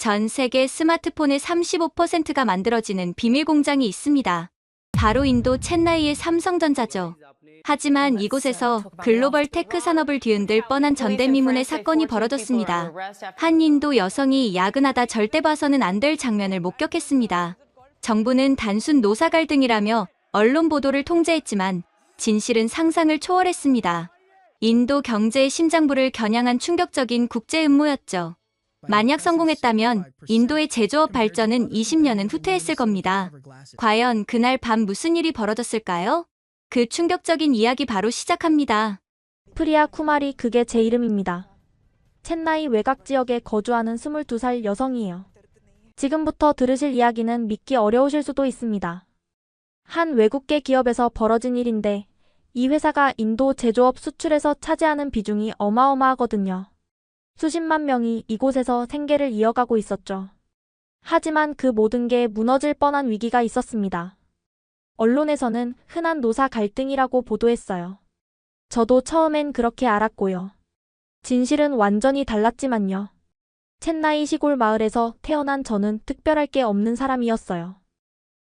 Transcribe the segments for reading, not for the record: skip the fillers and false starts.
전 세계 스마트폰의 35%가 만들어지는 비밀 공장이 있습니다. 바로 인도 챈나이의 삼성전자죠. 하지만 이곳에서 글로벌 테크 산업을 뒤흔들 뻔한 전대미문의 사건이 벌어졌습니다. 한 인도 여성이 야근하다 절대 봐서는 안 될 장면을 목격했습니다. 정부는 단순 노사 갈등이라며 언론 보도를 통제했지만 진실은 상상을 초월했습니다. 인도 경제의 심장부를 겨냥한 충격적인 국제 음모였죠. 만약 성공했다면 인도의 제조업 발전은 20년은 후퇴했을 겁니다. 과연 그날 밤 무슨 일이 벌어졌을까요? 그 충격적인 이야기 바로 시작합니다. 프리아 쿠마리, 그게 제 이름입니다. 챈나이 외곽 지역에 거주하는 22살 여성이에요. 지금부터 들으실 이야기는 믿기 어려우실 수도 있습니다. 한 외국계 기업에서 벌어진 일인데 이 회사가 인도 제조업 수출에서 차지하는 비중이 어마어마하거든요. 수십만 명이 이곳에서 생계를 이어가고 있었죠. 하지만 그 모든 게 무너질 뻔한 위기가 있었습니다. 언론에서는 흔한 노사 갈등이라고 보도했어요. 저도 처음엔 그렇게 알았고요. 진실은 완전히 달랐지만요. 챈나이 시골 마을에서 태어난 저는 특별할 게 없는 사람이었어요.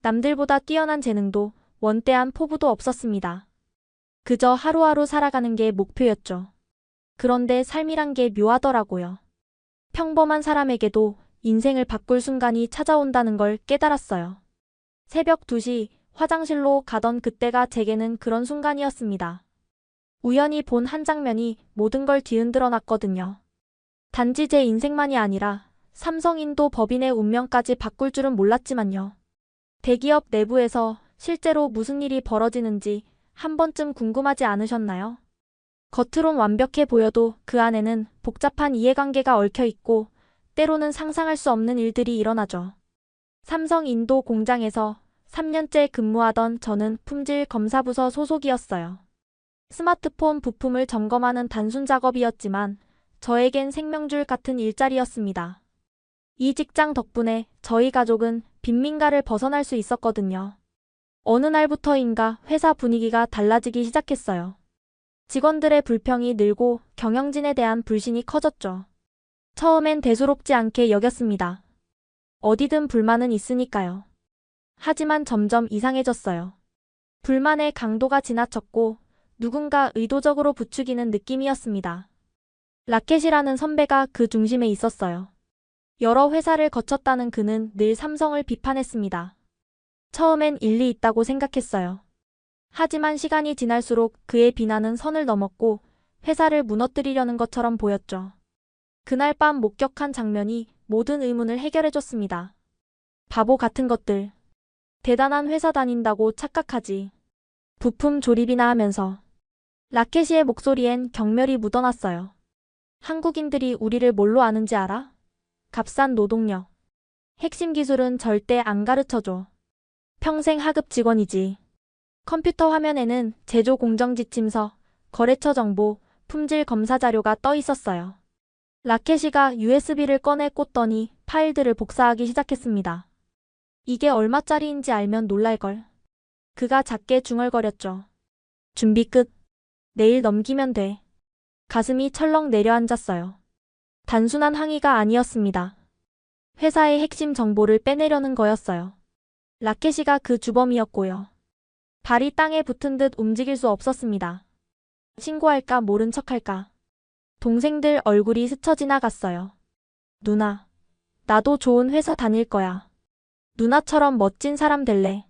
남들보다 뛰어난 재능도 원대한 포부도 없었습니다. 그저 하루하루 살아가는 게 목표였죠. 그런데 삶이란 게 묘하더라고요. 평범한 사람에게도 인생을 바꿀 순간이 찾아온다는 걸 깨달았어요. 새벽 2시 화장실로 가던 그때가 제게는 그런 순간이었습니다. 우연히 본 한 장면이 모든 걸 뒤흔들어 놨거든요. 단지 제 인생만이 아니라 삼성인도 법인의 운명까지 바꿀 줄은 몰랐지만요. 대기업 내부에서 실제로 무슨 일이 벌어지는지 한 번쯤 궁금하지 않으셨나요? 겉으론 완벽해 보여도 그 안에는 복잡한 이해관계가 얽혀 있고 때로는 상상할 수 없는 일들이 일어나죠. 삼성 인도 공장에서 3년째 근무하던 저는 품질 검사부서 소속이었어요. 스마트폰 부품을 점검하는 단순 작업이었지만 저에겐 생명줄 같은 일자리였습니다. 이 직장 덕분에 저희 가족은 빈민가를 벗어날 수 있었거든요. 어느 날부터인가 회사 분위기가 달라지기 시작했어요. 직원들의 불평이 늘고 경영진에 대한 불신이 커졌죠. 처음엔 대수롭지 않게 여겼습니다. 어디든 불만은 있으니까요. 하지만 점점 이상해졌어요. 불만의 강도가 지나쳤고 누군가 의도적으로 부추기는 느낌이었습니다. 라켓이라는 선배가 그 중심에 있었어요. 여러 회사를 거쳤다는 그는 늘 삼성을 비판했습니다. 처음엔 일리 있다고 생각했어요. 하지만 시간이 지날수록 그의 비난은 선을 넘었고 회사를 무너뜨리려는 것처럼 보였죠. 그날 밤 목격한 장면이 모든 의문을 해결해줬습니다. 바보 같은 것들. 대단한 회사 다닌다고 착각하지. 부품 조립이나 하면서. 라켓이의 목소리엔 경멸이 묻어났어요. 한국인들이 우리를 뭘로 아는지 알아? 값싼 노동력. 핵심 기술은 절대 안 가르쳐줘. 평생 하급 직원이지. 컴퓨터 화면에는 제조 공정 지침서, 거래처 정보, 품질 검사 자료가 떠 있었어요. 라켓이가 USB를 꺼내 꽂더니 파일들을 복사하기 시작했습니다. 이게 얼마짜리인지 알면 놀랄걸. 그가 작게 중얼거렸죠. 준비 끝. 내일 넘기면 돼. 가슴이 철렁 내려앉았어요. 단순한 항의가 아니었습니다. 회사의 핵심 정보를 빼내려는 거였어요. 라켓이가 그 주범이었고요. 발이 땅에 붙은 듯 움직일 수 없었습니다. 신고할까 모른 척할까. 동생들 얼굴이 스쳐 지나갔어요. 누나, 나도 좋은 회사 다닐 거야. 누나처럼 멋진 사람 될래.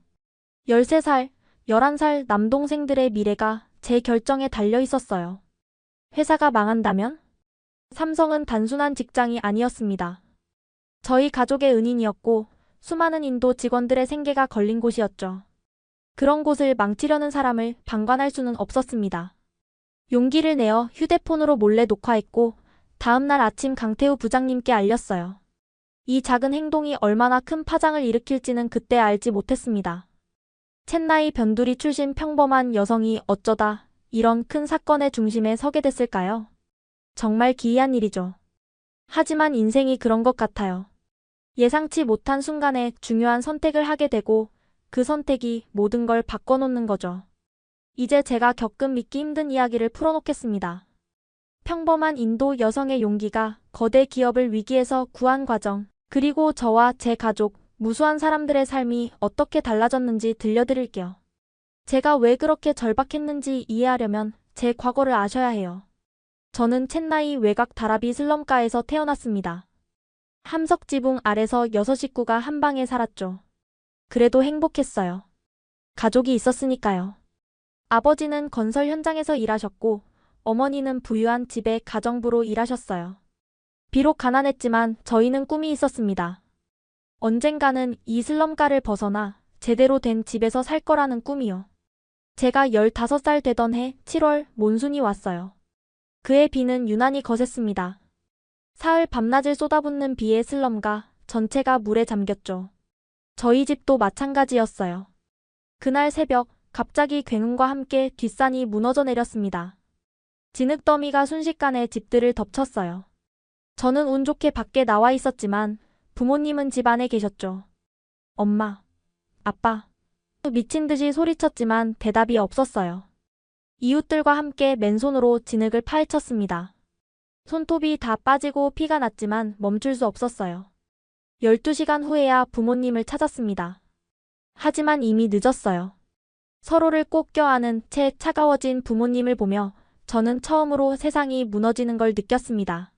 13살, 11살 남동생들의 미래가 제 결정에 달려 있었어요. 회사가 망한다면? 삼성은 단순한 직장이 아니었습니다. 저희 가족의 은인이었고 수많은 인도 직원들의 생계가 걸린 곳이었죠. 그런 곳을 망치려는 사람을 방관할 수는 없었습니다. 용기를 내어 휴대폰으로 몰래 녹화했고 다음날 아침 강태우 부장님께 알렸어요. 이 작은 행동이 얼마나 큰 파장을 일으킬지는 그때 알지 못했습니다. 챈나이 변두리 출신 평범한 여성이 어쩌다 이런 큰 사건의 중심에 서게 됐을까요? 정말 기이한 일이죠. 하지만 인생이 그런 것 같아요. 예상치 못한 순간에 중요한 선택을 하게 되고 그 선택이 모든 걸 바꿔놓는 거죠. 이제 제가 겪은 믿기 힘든 이야기를 풀어놓겠습니다. 평범한 인도 여성의 용기가 거대 기업을 위기에서 구한 과정. 그리고 저와 제 가족, 무수한 사람들의 삶이 어떻게 달라졌는지 들려드릴게요. 제가 왜 그렇게 절박했는지 이해하려면 제 과거를 아셔야 해요. 저는 첸나이 외곽 다라비 슬럼가에서 태어났습니다. 함석 지붕 아래서 6식구가 한 방에 살았죠. 그래도 행복했어요. 가족이 있었으니까요. 아버지는 건설 현장에서 일하셨고 어머니는 부유한 집의 가정부로 일하셨어요. 비록 가난했지만 저희는 꿈이 있었습니다. 언젠가는 이 슬럼가를 벗어나 제대로 된 집에서 살 거라는 꿈이요. 제가 15살 되던 해 7월 몬순이 왔어요. 그해 비는 유난히 거셌습니다. 사흘 밤낮을 쏟아붓는 비에 슬럼가 전체가 물에 잠겼죠. 저희 집도 마찬가지였어요. 그날 새벽 갑자기 굉음과 함께 뒷산이 무너져 내렸습니다. 진흙더미가 순식간에 집들을 덮쳤어요. 저는 운 좋게 밖에 나와 있었지만 부모님은 집 안에 계셨죠. 엄마, 아빠, 미친 듯이 소리쳤지만 대답이 없었어요. 이웃들과 함께 맨손으로 진흙을 파헤쳤습니다. 손톱이 다 빠지고 피가 났지만 멈출 수 없었어요. 12시간 후에야 부모님을 찾았습니다. 하지만 이미 늦었어요. 서로를 꼭 껴안은 채 차가워진 부모님을 보며 저는 처음으로 세상이 무너지는 걸 느꼈습니다.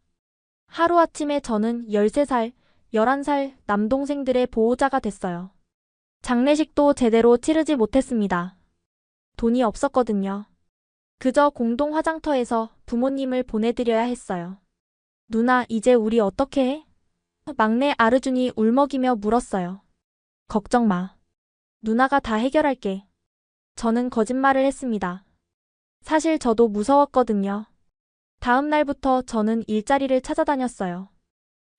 하루아침에 저는 13살, 11살 남동생들의 보호자가 됐어요. 장례식도 제대로 치르지 못했습니다. 돈이 없었거든요. 그저 공동 화장터에서 부모님을 보내드려야 했어요. 누나, 이제 우리 어떻게 해? 막내 아르준이 울먹이며 물었어요. 걱정 마. 누나가 다 해결할게. 저는 거짓말을 했습니다. 사실 저도 무서웠거든요. 다음 날부터 저는 일자리를 찾아다녔어요.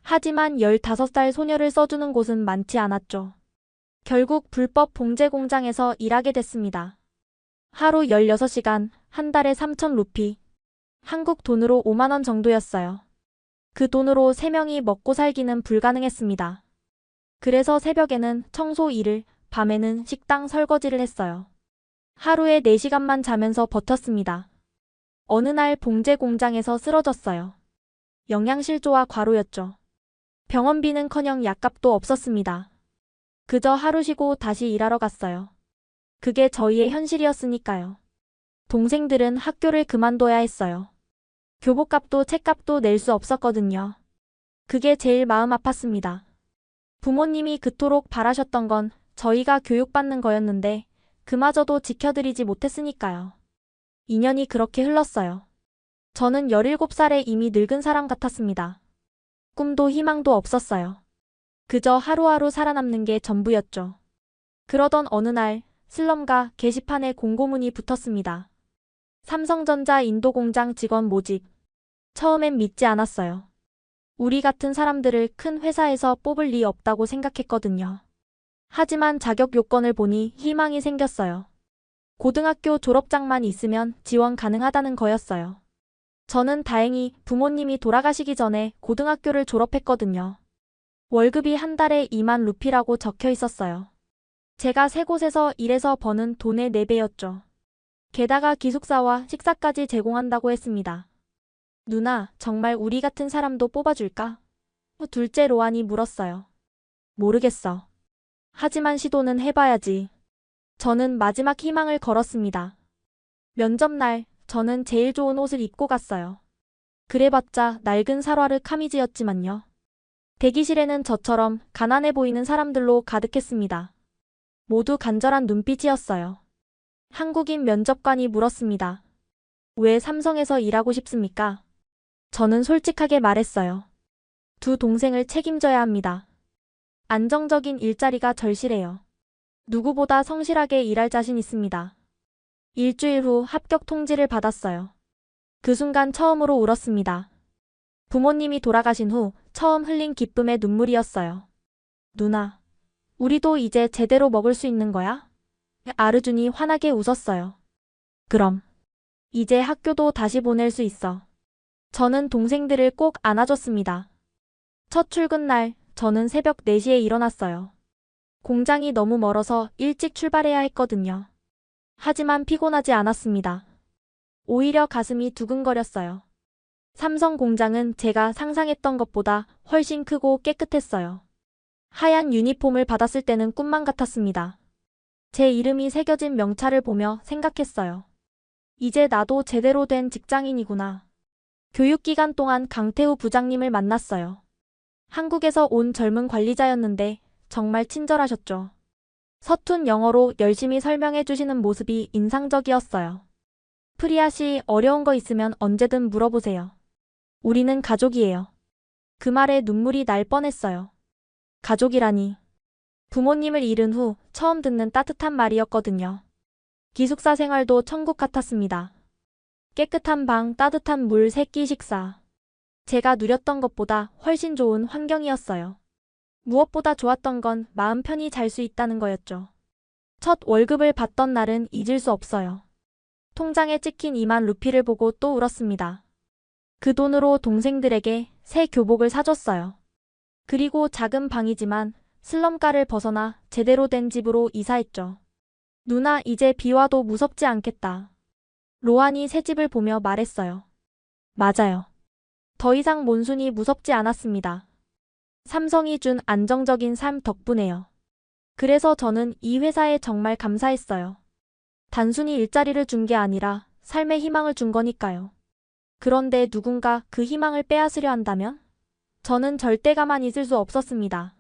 하지만 15살 소녀를 써주는 곳은 많지 않았죠. 결국 불법 봉제 공장에서 일하게 됐습니다. 하루 16시간, 한 달에 3천 루피. 한국 돈으로 5만 원 정도였어요. 그 돈으로 3명이 먹고 살기는 불가능했습니다. 그래서 새벽에는 청소 일을, 밤에는 식당 설거지를 했어요. 하루에 4시간만 자면서 버텼습니다. 어느 날 봉제 공장에서 쓰러졌어요. 영양실조와 과로였죠. 병원비는커녕 약값도 없었습니다. 그저 하루 쉬고 다시 일하러 갔어요. 그게 저희의 현실이었으니까요. 동생들은 학교를 그만둬야 했어요. 교복값도 책값도 낼 수 없었거든요. 그게 제일 마음 아팠습니다. 부모님이 그토록 바라셨던 건 저희가 교육받는 거였는데 그마저도 지켜드리지 못했으니까요. 2년이 그렇게 흘렀어요. 저는 17살에 이미 늙은 사람 같았습니다. 꿈도 희망도 없었어요. 그저 하루하루 살아남는 게 전부였죠. 그러던 어느 날 슬럼가 게시판에 공고문이 붙었습니다. 삼성전자 인도공장 직원 모집. 처음엔 믿지 않았어요. 우리 같은 사람들을 큰 회사에서 뽑을 리 없다고 생각했거든요. 하지만 자격 요건을 보니 희망이 생겼어요. 고등학교 졸업장만 있으면 지원 가능하다는 거였어요. 저는 다행히 부모님이 돌아가시기 전에 고등학교를 졸업했거든요. 월급이 한 달에 2만 루피라고 적혀 있었어요. 제가 세 곳에서 일해서 버는 돈의 4배였죠. 게다가 기숙사와 식사까지 제공한다고 했습니다. 누나, 정말 우리 같은 사람도 뽑아줄까? 둘째 로안이 물었어요. 모르겠어. 하지만 시도는 해봐야지. 저는 마지막 희망을 걸었습니다. 면접날, 저는 제일 좋은 옷을 입고 갔어요. 그래봤자 낡은 사르와르 카미즈였지만요. 대기실에는 저처럼 가난해 보이는 사람들로 가득했습니다. 모두 간절한 눈빛이었어요. 한국인 면접관이 물었습니다. 왜 삼성에서 일하고 싶습니까? 저는 솔직하게 말했어요. 두 동생을 책임져야 합니다. 안정적인 일자리가 절실해요. 누구보다 성실하게 일할 자신 있습니다. 일주일 후 합격 통지를 받았어요. 그 순간 처음으로 울었습니다. 부모님이 돌아가신 후 처음 흘린 기쁨의 눈물이었어요. 누나, 우리도 이제 제대로 먹을 수 있는 거야? 아르준이 환하게 웃었어요. 그럼. 이제 학교도 다시 보낼 수 있어. 저는 동생들을 꼭 안아줬습니다. 첫 출근 날, 저는 새벽 4시에 일어났어요. 공장이 너무 멀어서 일찍 출발해야 했거든요. 하지만 피곤하지 않았습니다. 오히려 가슴이 두근거렸어요. 삼성 공장은 제가 상상했던 것보다 훨씬 크고 깨끗했어요. 하얀 유니폼을 받았을 때는 꿈만 같았습니다. 제 이름이 새겨진 명찰을 보며 생각했어요. 이제 나도 제대로 된 직장인이구나. 교육기간 동안 강태우 부장님을 만났어요. 한국에서 온 젊은 관리자였는데 정말 친절하셨죠. 서툰 영어로 열심히 설명해 주시는 모습이 인상적이었어요. 프리아 씨, 어려운 거 있으면 언제든 물어보세요. 우리는 가족이에요. 그 말에 눈물이 날 뻔했어요. 가족이라니. 부모님을 잃은 후 처음 듣는 따뜻한 말이었거든요. 기숙사 생활도 천국 같았습니다. 깨끗한 방, 따뜻한 물, 세끼 식사. 제가 누렸던 것보다 훨씬 좋은 환경이었어요. 무엇보다 좋았던 건 마음 편히 잘 수 있다는 거였죠. 첫 월급을 받던 날은 잊을 수 없어요. 통장에 찍힌 2만 루피를 보고 또 울었습니다. 그 돈으로 동생들에게 새 교복을 사줬어요. 그리고 작은 방이지만 슬럼가를 벗어나 제대로 된 집으로 이사했죠. 누나, 이제 비 와도 무섭지 않겠다. 로안이 새 집을 보며 말했어요. 맞아요. 더 이상 몬순이 무섭지 않았습니다. 삼성이 준 안정적인 삶 덕분에요. 그래서 저는 이 회사에 정말 감사했어요. 단순히 일자리를 준 게 아니라 삶의 희망을 준 거니까요. 그런데 누군가 그 희망을 빼앗으려 한다면? 저는 절대 가만히 있을 수 없었습니다.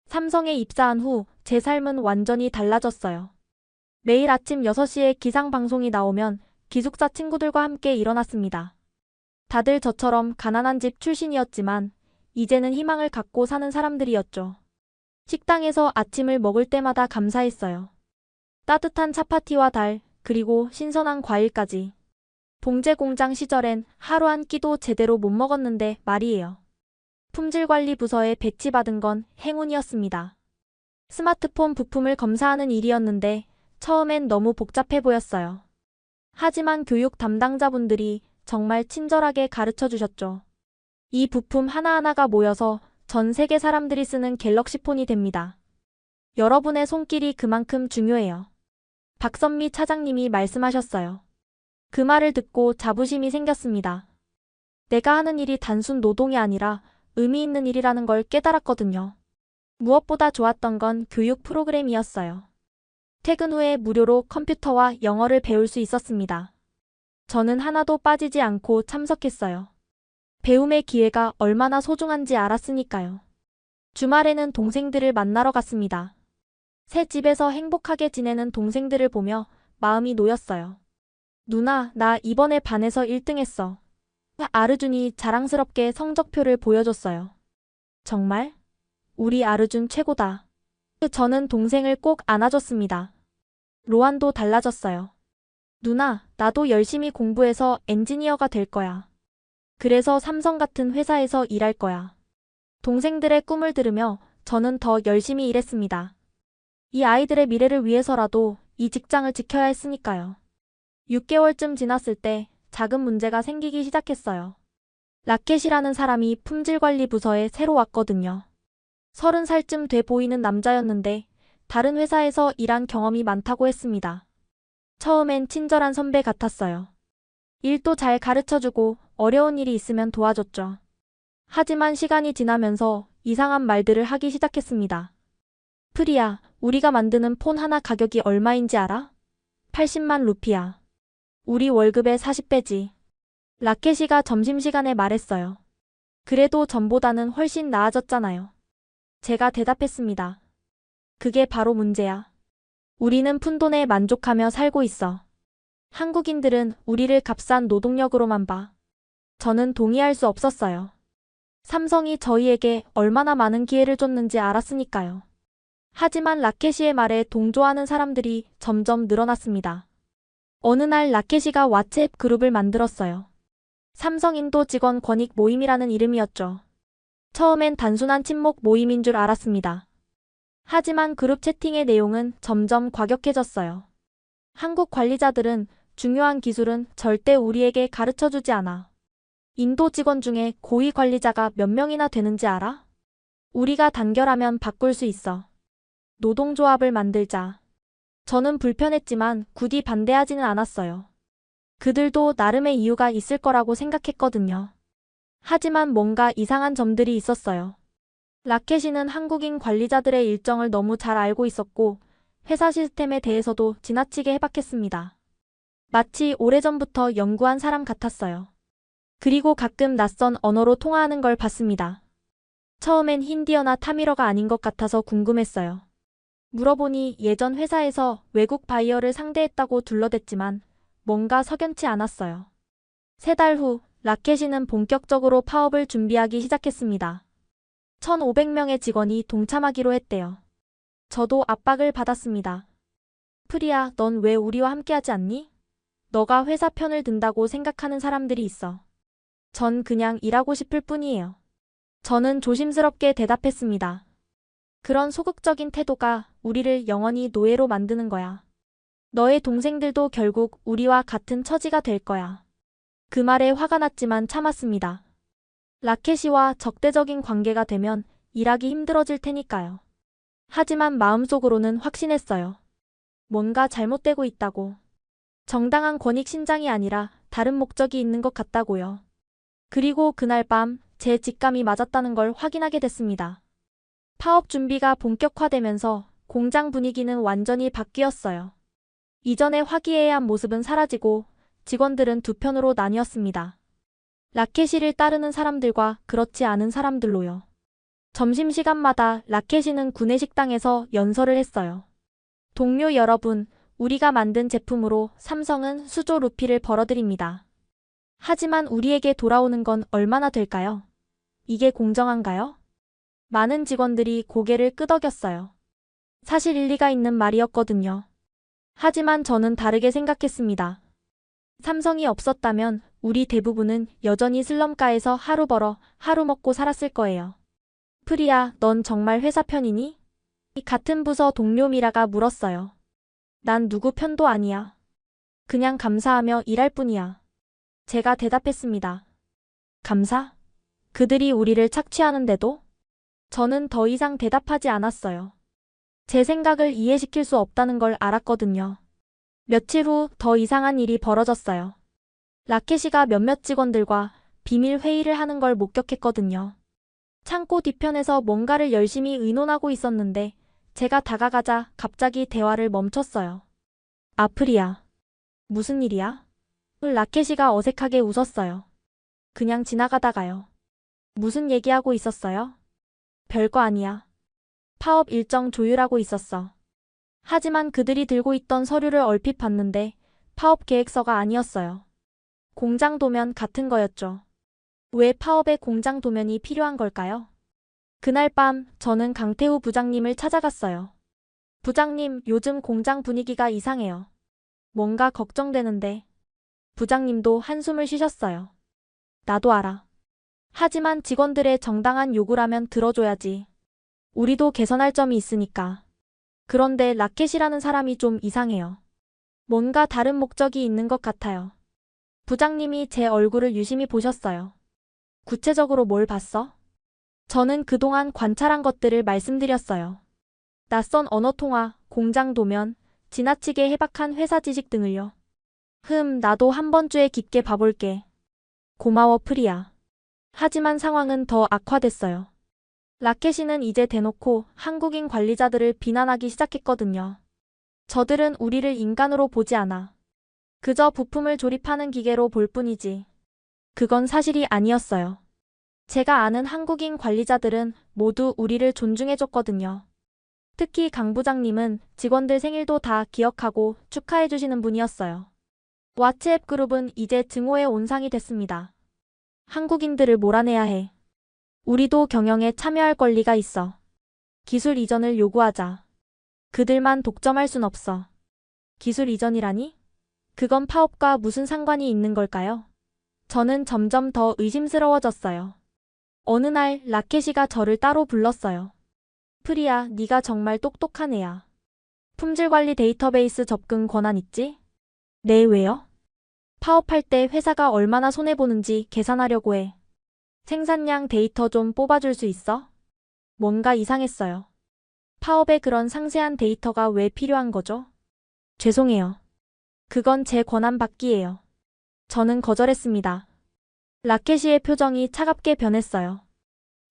삼성에 입사한 후 제 삶은 완전히 달라졌어요. 매일 아침 6시에 기상방송이 나오면 기숙사 친구들과 함께 일어났습니다. 다들 저처럼 가난한 집 출신이었지만 이제는 희망을 갖고 사는 사람들이었죠. 식당에서 아침을 먹을 때마다 감사했어요. 따뜻한 차파티와 달, 그리고 신선한 과일까지. 봉제 공장 시절엔 하루 한 끼도 제대로 못 먹었는데 말이에요. 품질관리 부서에 배치받은 건 행운이었습니다. 스마트폰 부품을 검사하는 일이었는데 처음엔 너무 복잡해 보였어요. 하지만 교육 담당자분들이 정말 친절하게 가르쳐 주셨죠. 이 부품 하나하나가 모여서 전 세계 사람들이 쓰는 갤럭시 폰이 됩니다. 여러분의 손길이 그만큼 중요해요. 박선미 차장님이 말씀하셨어요. 그 말을 듣고 자부심이 생겼습니다. 내가 하는 일이 단순 노동이 아니라 의미 있는 일이라는 걸 깨달았거든요. 무엇보다 좋았던 건 교육 프로그램이었어요. 퇴근 후에 무료로 컴퓨터와 영어를 배울 수 있었습니다. 저는 하나도 빠지지 않고 참석했어요. 배움의 기회가 얼마나 소중한지 알았으니까요. 주말에는 동생들을 만나러 갔습니다. 새 집에서 행복하게 지내는 동생들을 보며 마음이 놓였어요. 누나, 나 이번에 반에서 1등 했어. 아르준이 자랑스럽게 성적표를 보여줬어요. 정말? 우리 아르준 최고다. 저는 동생을 꼭 안아줬습니다. 로안도 달라졌어요. 누나, 나도 열심히 공부해서 엔지니어가 될 거야. 그래서 삼성 같은 회사에서 일할 거야. 동생들의 꿈을 들으며 저는 더 열심히 일했습니다. 이 아이들의 미래를 위해서라도 이 직장을 지켜야 했으니까요. 6개월쯤 지났을 때 작은 문제가 생기기 시작했어요. 라켓이라는 사람이 품질관리 부서에 새로 왔거든요. 30살쯤 돼 보이는 남자였는데 다른 회사에서 일한 경험이 많다고 했습니다. 처음엔 친절한 선배 같았어요. 일도 잘 가르쳐주고 어려운 일이 있으면 도와줬죠. 하지만 시간이 지나면서 이상한 말들을 하기 시작했습니다. 프리야, 우리가 만드는 폰 하나 가격이 얼마인지 알아? 80만 루피야. 우리 월급의 40배지. 라켓이가 점심시간에 말했어요. 그래도 전보다는 훨씬 나아졌잖아요. 제가 대답했습니다. 그게 바로 문제야. 우리는 푼돈에 만족하며 살고 있어. 한국인들은 우리를 값싼 노동력으로만 봐. 저는 동의할 수 없었어요. 삼성이 저희에게 얼마나 많은 기회를 줬는지 알았으니까요. 하지만 라켓이의 말에 동조하는 사람들이 점점 늘어났습니다. 어느 날 라켓이가 왓츠앱 그룹을 만들었어요. 삼성 인도 직원 권익 모임이라는 이름이었죠. 처음엔 단순한 친목 모임인 줄 알았습니다. 하지만 그룹 채팅의 내용은 점점 과격해졌어요. 한국 관리자들은 중요한 기술은 절대 우리에게 가르쳐주지 않아. 인도 직원 중에 고위 관리자가 몇 명이나 되는지 알아? 우리가 단결하면 바꿀 수 있어. 노동조합을 만들자. 저는 불편했지만 굳이 반대하지는 않았어요. 그들도 나름의 이유가 있을 거라고 생각했거든요. 하지만 뭔가 이상한 점들이 있었어요. 라켓이는 한국인 관리자들의 일정을 너무 잘 알고 있었고 회사 시스템에 대해서도 지나치게 해박했습니다. 마치 오래전부터 연구한 사람 같았어요. 그리고 가끔 낯선 언어로 통화하는 걸 봤습니다. 처음엔 힌디어나 타밀어가 아닌 것 같아서 궁금했어요. 물어보니 예전 회사에서 외국 바이어를 상대했다고 둘러댔지만 뭔가 석연치 않았어요. 3달 후 라켓이는 본격적으로 파업을 준비하기 시작했습니다. 1,500명의 직원이 동참하기로 했대요. 저도 압박을 받았습니다. 프리야, 넌 왜 우리와 함께하지 않니? 너가 회사 편을 든다고 생각하는 사람들이 있어. 전 그냥 일하고 싶을 뿐이에요. 저는 조심스럽게 대답했습니다. 그런 소극적인 태도가 우리를 영원히 노예로 만드는 거야. 너의 동생들도 결국 우리와 같은 처지가 될 거야. 그 말에 화가 났지만 참았습니다. 라켓이와 적대적인 관계가 되면 일하기 힘들어질 테니까요. 하지만 마음속으로는 확신했어요. 뭔가 잘못되고 있다고. 정당한 권익 신장이 아니라 다른 목적이 있는 것 같다고요. 그리고 그날 밤 제 직감이 맞았다는 걸 확인하게 됐습니다. 파업 준비가 본격화되면서 공장 분위기는 완전히 바뀌었어요. 이전의 화기애애한 모습은 사라지고 직원들은 두 편으로 나뉘었습니다. 라켓이를 따르는 사람들과 그렇지 않은 사람들로요. 점심시간마다 라켓이는 구내식당에서 연설을 했어요. 동료 여러분, 우리가 만든 제품으로 삼성은 수조 루피를 벌어들입니다. 하지만 우리에게 돌아오는 건 얼마나 될까요? 이게 공정한가요? 많은 직원들이 고개를 끄덕였어요. 사실 일리가 있는 말이었거든요. 하지만 저는 다르게 생각했습니다. 삼성이 없었다면 우리 대부분은 여전히 슬럼가에서 하루 벌어 하루 먹고 살았을 거예요. 프리야, 넌 정말 회사 편이니? 같은 부서 동료 미라가 물었어요. 난 누구 편도 아니야. 그냥 감사하며 일할 뿐이야. 제가 대답했습니다. 감사? 그들이 우리를 착취하는데도? 저는 더 이상 대답하지 않았어요. 제 생각을 이해시킬 수 없다는 걸 알았거든요. 며칠 후 더 이상한 일이 벌어졌어요. 라켓이가 몇몇 직원들과 비밀 회의를 하는 걸 목격했거든요. 창고 뒤편에서 뭔가를 열심히 의논하고 있었는데 제가 다가가자 갑자기 대화를 멈췄어요. 아프리야. 무슨 일이야? 라켓이가 어색하게 웃었어요. 그냥 지나가다가요. 무슨 얘기하고 있었어요? 별거 아니야. 파업 일정 조율하고 있었어. 하지만 그들이 들고 있던 서류를 얼핏 봤는데 파업 계획서가 아니었어요. 공장 도면 같은 거였죠. 왜 파업에 공장 도면이 필요한 걸까요? 그날 밤 저는 강태우 부장님을 찾아갔어요. 부장님, 요즘 공장 분위기가 이상해요. 뭔가 걱정되는데. 부장님도 한숨을 쉬셨어요. 나도 알아. 하지만 직원들의 정당한 요구라면 들어줘야지. 우리도 개선할 점이 있으니까. 그런데 라켓이라는 사람이 좀 이상해요. 뭔가 다른 목적이 있는 것 같아요. 부장님이 제 얼굴을 유심히 보셨어요. 구체적으로 뭘 봤어? 저는 그동안 관찰한 것들을 말씀드렸어요. 낯선 언어 통화, 공장 도면, 지나치게 해박한 회사 지식 등을요. 나도 한 번 주에 깊게 봐볼게. 고마워, 프리야. 하지만 상황은 더 악화됐어요. 라켓이는 이제 대놓고 한국인 관리자들을 비난하기 시작했거든요. 저들은 우리를 인간으로 보지 않아. 그저 부품을 조립하는 기계로 볼 뿐이지. 그건 사실이 아니었어요. 제가 아는 한국인 관리자들은 모두 우리를 존중해줬거든요. 특히 강 부장님은 직원들 생일도 다 기억하고 축하해주시는 분이었어요. 왓츠앱 그룹은 이제 증오의 온상이 됐습니다. 한국인들을 몰아내야 해. 우리도 경영에 참여할 권리가 있어. 기술 이전을 요구하자. 그들만 독점할 순 없어. 기술 이전이라니? 그건 파업과 무슨 상관이 있는 걸까요? 저는 점점 더 의심스러워졌어요. 어느 날 라켓이가 저를 따로 불렀어요. 프리야, 네가 정말 똑똑한 애야. 품질관리 데이터베이스 접근 권한 있지? 네, 왜요? 파업할 때 회사가 얼마나 손해보는지 계산하려고 해. 생산량 데이터 좀 뽑아줄 수 있어? 뭔가 이상했어요. 파업에 그런 상세한 데이터가 왜 필요한 거죠? 죄송해요. 그건 제 권한 밖이에요. 저는 거절했습니다. 라켓이의 표정이 차갑게 변했어요.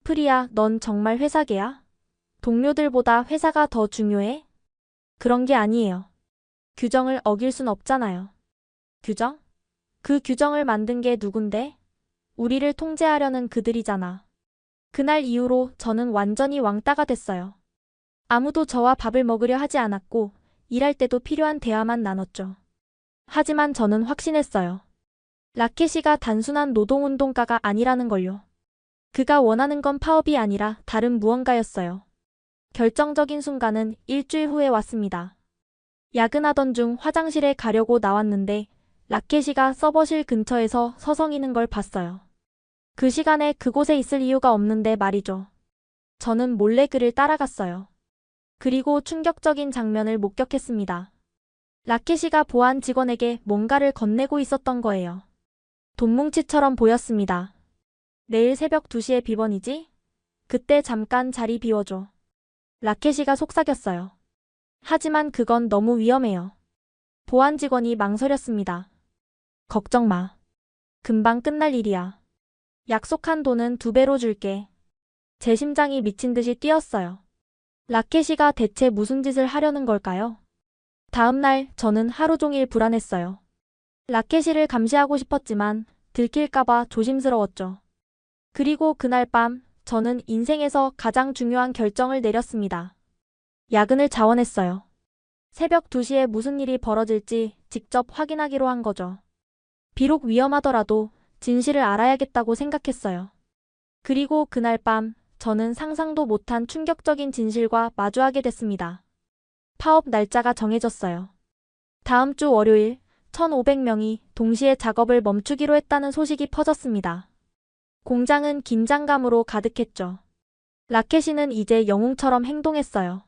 프리야, 넌 정말 회사계야? 동료들보다 회사가 더 중요해? 그런 게 아니에요. 규정을 어길 순 없잖아요. 규정? 그 규정을 만든 게 누군데? 우리를 통제하려는 그들이잖아. 그날 이후로 저는 완전히 왕따가 됐어요. 아무도 저와 밥을 먹으려 하지 않았고, 일할 때도 필요한 대화만 나눴죠. 하지만 저는 확신했어요. 라켓이가 단순한 노동운동가가 아니라는 걸요. 그가 원하는 건 파업이 아니라 다른 무언가였어요. 결정적인 순간은 일주일 후에 왔습니다. 야근하던 중 화장실에 가려고 나왔는데 라켓이가 서버실 근처에서 서성이는 걸 봤어요. 그 시간에 그곳에 있을 이유가 없는데 말이죠. 저는 몰래 그를 따라갔어요. 그리고 충격적인 장면을 목격했습니다. 라켓이가 보안 직원에게 뭔가를 건네고 있었던 거예요. 돈뭉치처럼 보였습니다. 내일 새벽 2시에 비번이지? 그때 잠깐 자리 비워줘. 라켓이가 속삭였어요. 하지만 그건 너무 위험해요. 보안 직원이 망설였습니다. 걱정 마. 금방 끝날 일이야. 약속한 돈은 2배로 줄게. 제 심장이 미친 듯이 뛰었어요. 라켓이가 대체 무슨 짓을 하려는 걸까요? 다음 날 저는 하루 종일 불안했어요. 라켓이를 감시하고 싶었지만 들킬까봐 조심스러웠죠. 그리고 그날 밤 저는 인생에서 가장 중요한 결정을 내렸습니다. 야근을 자원했어요. 새벽 2시에 무슨 일이 벌어질지 직접 확인하기로 한 거죠. 비록 위험하더라도 진실을 알아야겠다고 생각했어요. 그리고 그날 밤 저는 상상도 못한 충격적인 진실과 마주하게 됐습니다. 파업 날짜가 정해졌어요. 다음 주 월요일 1,500명이 동시에 작업을 멈추기로 했다는 소식이 퍼졌습니다. 공장은 긴장감으로 가득했죠. 라켓이는 이제 영웅처럼 행동했어요.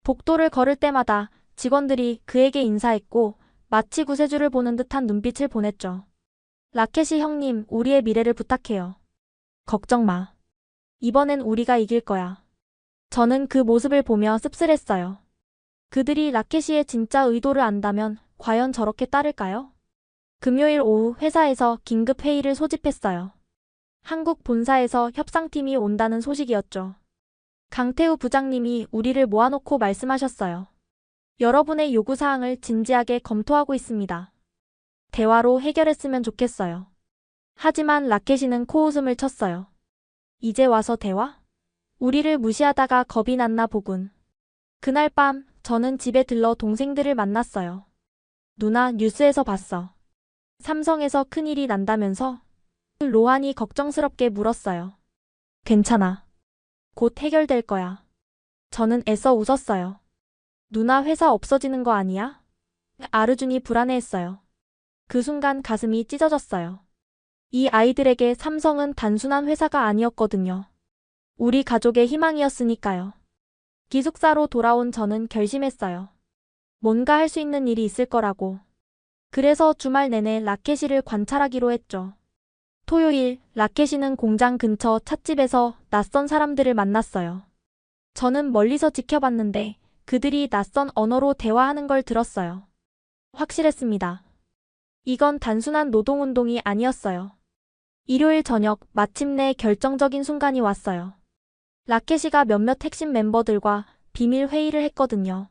복도를 걸을 때마다 직원들이 그에게 인사했고 마치 구세주를 보는 듯한 눈빛을 보냈죠. 라켓이 형님, 우리의 미래를 부탁해요. 걱정 마. 이번엔 우리가 이길 거야. 저는 그 모습을 보며 씁쓸했어요. 그들이 라켓이의 진짜 의도를 안다면 과연 저렇게 따를까요? 금요일 오후 회사에서 긴급 회의를 소집했어요. 한국 본사에서 협상팀이 온다는 소식이었죠. 강태우 부장님이 우리를 모아놓고 말씀하셨어요. 여러분의 요구사항을 진지하게 검토하고 있습니다. 대화로 해결했으면 좋겠어요. 하지만 라켓이는 코웃음을 쳤어요. 이제 와서 대화? 우리를 무시하다가 겁이 났나 보군. 그날 밤 저는 집에 들러 동생들을 만났어요. 누나, 뉴스에서 봤어. 삼성에서 큰일이 난다면서? 로한이 걱정스럽게 물었어요. 괜찮아. 곧 해결될 거야. 저는 애써 웃었어요. 누나, 회사 없어지는 거 아니야? 아르준이 불안해했어요. 그 순간 가슴이 찢어졌어요. 이 아이들에게 삼성은 단순한 회사가 아니었거든요. 우리 가족의 희망이었으니까요. 기숙사로 돌아온 저는 결심했어요. 뭔가 할 수 있는 일이 있을 거라고. 그래서 주말 내내 라켓이를 관찰하기로 했죠. 토요일, 라켓이는 공장 근처 찻집에서 낯선 사람들을 만났어요. 저는 멀리서 지켜봤는데 그들이 낯선 언어로 대화하는 걸 들었어요. 확실했습니다. 이건 단순한 노동운동이 아니었어요. 일요일 저녁 마침내 결정적인 순간이 왔어요. 라켓이가 몇몇 핵심 멤버들과 비밀 회의를 했거든요.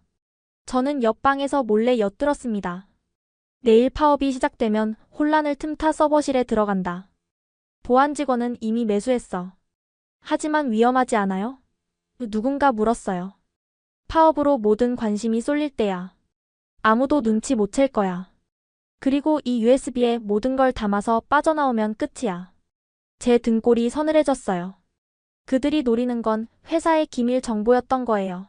저는 옆방에서 몰래 엿들었습니다. 내일 파업이 시작되면 혼란을 틈타 서버실에 들어간다. 보안 직원은 이미 매수했어. 하지만 위험하지 않아요? 누군가 물었어요. 파업으로 모든 관심이 쏠릴 때야. 아무도 눈치 못 챌 거야. 그리고 이 USB에 모든 걸 담아서 빠져나오면 끝이야. 제 등골이 서늘해졌어요. 그들이 노리는 건 회사의 기밀 정보였던 거예요.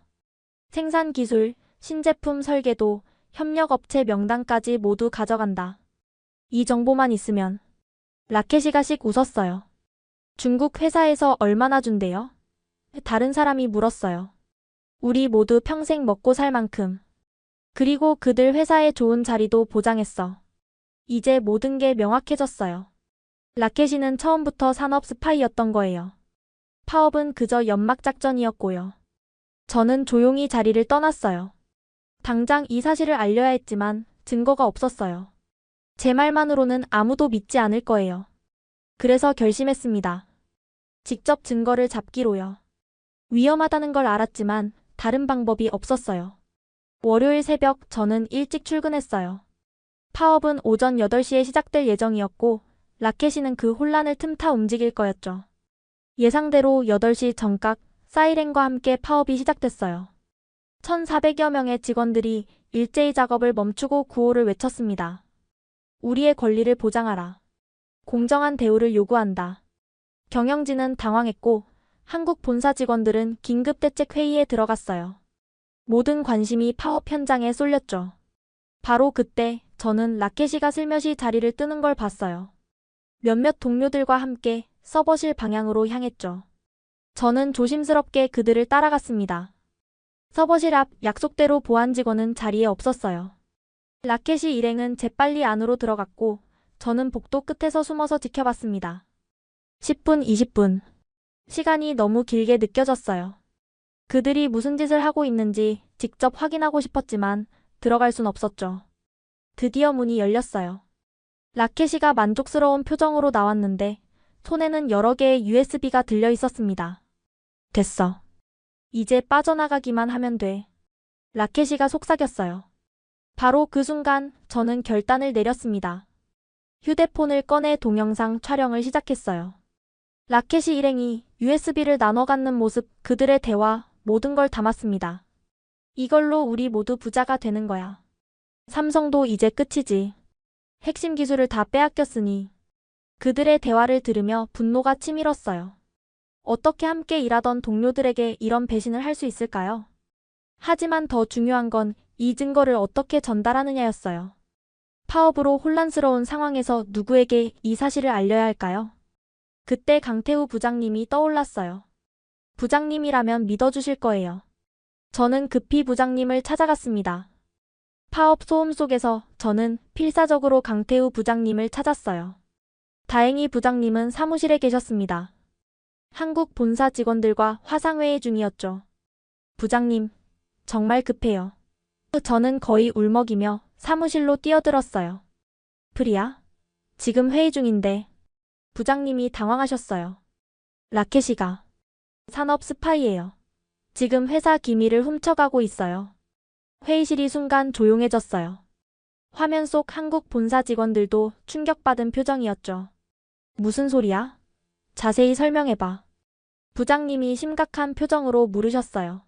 생산 기술, 신제품 설계도, 협력업체 명단까지 모두 가져간다. 이 정보만 있으면. 라켓이가 씩 웃었어요. 중국 회사에서 얼마나 준대요? 다른 사람이 물었어요. 우리 모두 평생 먹고 살 만큼. 그리고 그들 회사의 좋은 자리도 보장했어. 이제 모든 게 명확해졌어요. 라켓이는 처음부터 산업 스파이였던 거예요. 파업은 그저 연막작전이었고요. 저는 조용히 자리를 떠났어요. 당장 이 사실을 알려야 했지만 증거가 없었어요. 제 말만으로는 아무도 믿지 않을 거예요. 그래서 결심했습니다. 직접 증거를 잡기로요. 위험하다는 걸 알았지만 다른 방법이 없었어요. 월요일 새벽 저는 일찍 출근했어요. 파업은 오전 8시에 시작될 예정이었고 라켓이는 그 혼란을 틈타 움직일 거였죠. 예상대로 8시 정각 사이렌과 함께 파업이 시작됐어요. 1,400여 명의 직원들이 일제히 작업을 멈추고 구호를 외쳤습니다. 우리의 권리를 보장하라. 공정한 대우를 요구한다. 경영진은 당황했고 한국 본사 직원들은 긴급대책회의에 들어갔어요. 모든 관심이 파업 현장에 쏠렸죠. 바로 그때 저는 라켓이가 슬며시 자리를 뜨는 걸 봤어요. 몇몇 동료들과 함께 서버실 방향으로 향했죠. 저는 조심스럽게 그들을 따라갔습니다. 서버실 앞 약속대로 보안 직원은 자리에 없었어요. 라켓이 일행은 재빨리 안으로 들어갔고 저는 복도 끝에서 숨어서 지켜봤습니다. 10분, 20분. 시간이 너무 길게 느껴졌어요. 그들이 무슨 짓을 하고 있는지 직접 확인하고 싶었지만 들어갈 순 없었죠. 드디어 문이 열렸어요. 라켓이가 만족스러운 표정으로 나왔는데 손에는 여러 개의 USB가 들려 있었습니다. 됐어. 이제 빠져나가기만 하면 돼. 라켓이가 속삭였어요. 바로 그 순간 저는 결단을 내렸습니다. 휴대폰을 꺼내 동영상 촬영을 시작했어요. 라켓이 일행이 USB를 나눠 갖는 모습, 그들의 대화, 모든 걸 담았습니다. 이걸로 우리 모두 부자가 되는 거야. 삼성도 이제 끝이지. 핵심 기술을 다 빼앗겼으니. 그들의 대화를 들으며 분노가 치밀었어요. 어떻게 함께 일하던 동료들에게 이런 배신을 할 수 있을까요? 하지만 더 중요한 건 이 증거를 어떻게 전달하느냐였어요. 파업으로 혼란스러운 상황에서 누구에게 이 사실을 알려야 할까요? 그때 강태우 부장님이 떠올랐어요. 부장님이라면 믿어주실 거예요. 저는 급히 부장님을 찾아갔습니다. 파업 소음 속에서 저는 필사적으로 강태우 부장님을 찾았어요. 다행히 부장님은 사무실에 계셨습니다. 한국 본사 직원들과 화상회의 중이었죠. 부장님, 정말 급해요. 저는 거의 울먹이며 사무실로 뛰어들었어요. 프리야? 지금 회의 중인데. 부장님이 당황하셨어요. 라켓이가 산업 스파이예요. 지금 회사 기밀을 훔쳐가고 있어요. 회의실이 순간 조용해졌어요. 화면 속 한국 본사 직원들도 충격받은 표정이었죠. 무슨 소리야? 자세히 설명해봐. 부장님이 심각한 표정으로 물으셨어요.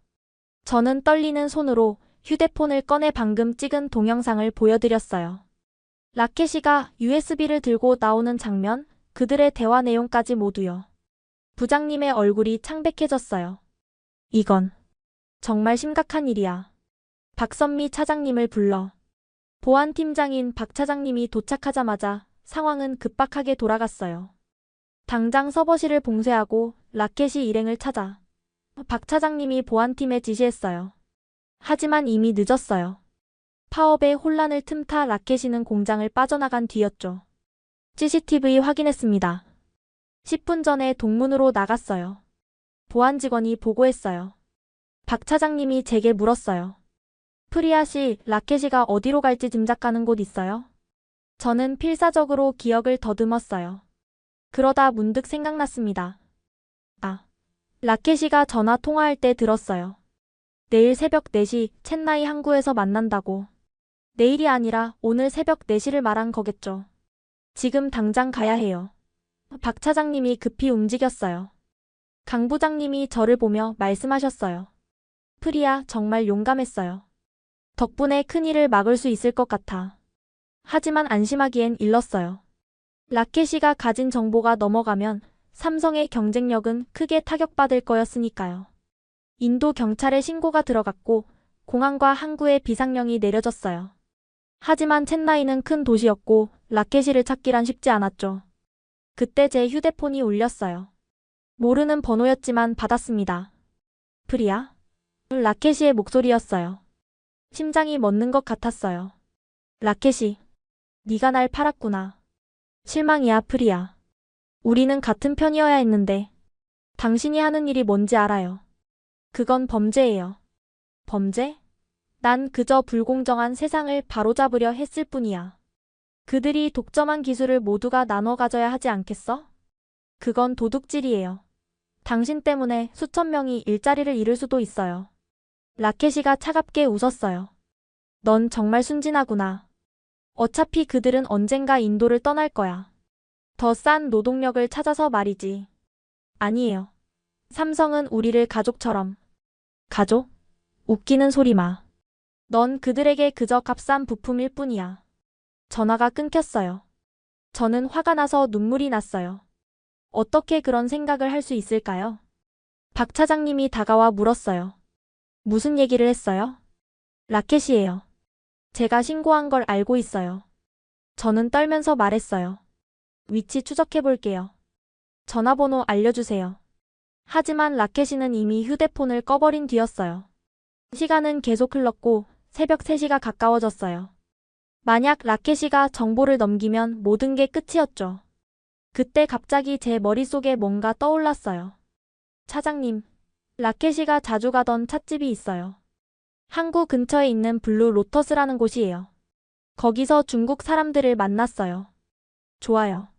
저는 떨리는 손으로 휴대폰을 꺼내 방금 찍은 동영상을 보여드렸어요. 라켓이가 USB를 들고 나오는 장면, 그들의 대화 내용까지 모두요. 부장님의 얼굴이 창백해졌어요. 이건 정말 심각한 일이야. 박선미 차장님을 불러. 보안팀장인 박 차장님이 도착하자마자 상황은 급박하게 돌아갔어요. 당장 서버실을 봉쇄하고 라켓이 일행을 찾아. 박 차장님이 보안팀에 지시했어요. 하지만 이미 늦었어요. 파업의 혼란을 틈타 라켓이는 공장을 빠져나간 뒤였죠. CCTV 확인했습니다. 10분 전에 동문으로 나갔어요. 보안 직원이 보고했어요. 박 차장님이 제게 물었어요. 프리아 씨, 라켓이가 어디로 갈지 짐작가는 곳 있어요? 저는 필사적으로 기억을 더듬었어요. 그러다 문득 생각났습니다. 라켓이가 전화 통화할 때 들었어요. 내일 새벽 4시 첸나이 항구에서 만난다고. 내일이 아니라 오늘 새벽 4시를 말한 거겠죠. 지금 당장 가야 해요. 박 차장님이 급히 움직였어요. 강 부장님이 저를 보며 말씀하셨어요. 프리야, 정말 용감했어요. 덕분에 큰일을 막을 수 있을 것 같아. 하지만 안심하기엔 일렀어요. 라켓이가 가진 정보가 넘어가면 삼성의 경쟁력은 크게 타격받을 거였으니까요. 인도 경찰에 신고가 들어갔고 공항과 항구에 비상령이 내려졌어요. 하지만 첸나이는 큰 도시였고 라켓이를 찾기란 쉽지 않았죠. 그때 제 휴대폰이 울렸어요. 모르는 번호였지만 받았습니다. 프리야? 라켓이의 목소리였어요. 심장이 멎는 것 같았어요. 라켓이, 네가 날 팔았구나. 실망이야, 프리야. 우리는 같은 편이어야 했는데. 당신이 하는 일이 뭔지 알아요. 그건 범죄예요. 범죄? 난 그저 불공정한 세상을 바로잡으려 했을 뿐이야. 그들이 독점한 기술을 모두가 나눠 가져야 하지 않겠어? 그건 도둑질이에요. 당신 때문에 수천 명이 일자리를 잃을 수도 있어요. 라켓이가 차갑게 웃었어요. 넌 정말 순진하구나. 어차피 그들은 언젠가 인도를 떠날 거야. 더 싼 노동력을 찾아서 말이지. 아니에요. 삼성은 우리를 가족처럼. 가족? 웃기는 소리 마. 넌 그들에게 그저 값싼 부품일 뿐이야. 전화가 끊겼어요. 저는 화가 나서 눈물이 났어요. 어떻게 그런 생각을 할 수 있을까요? 박 차장님이 다가와 물었어요. 무슨 얘기를 했어요? 라켓이에요. 제가 신고한 걸 알고 있어요. 저는 떨면서 말했어요. 위치 추적해 볼게요. 전화번호 알려주세요. 하지만 라켓이는 이미 휴대폰을 꺼버린 뒤였어요. 시간은 계속 흘렀고 새벽 3시가 가까워졌어요. 만약 라켓이가 정보를 넘기면 모든 게 끝이었죠. 그때 갑자기 제 머릿속에 뭔가 떠올랐어요. 차장님, 라켓이가 자주 가던 찻집이 있어요. 항구 근처에 있는 블루 로터스라는 곳이에요. 거기서 중국 사람들을 만났어요. 좋아요.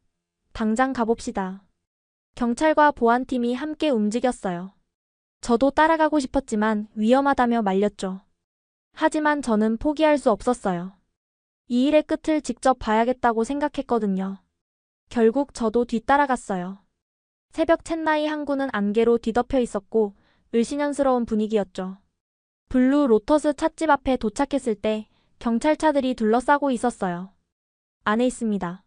당장 가봅시다. 경찰과 보안팀이 함께 움직였어요. 저도 따라가고 싶었지만 위험하다며 말렸죠. 하지만 저는 포기할 수 없었어요. 이 일의 끝을 직접 봐야겠다고 생각했거든요. 결국 저도 뒤따라갔어요. 새벽 챗나이 항구는 안개로 뒤덮여 있었고 을씨년스러운 분위기였죠. 블루 로터스 찻집 앞에 도착했을 때 경찰차들이 둘러싸고 있었어요. 안에 있습니다.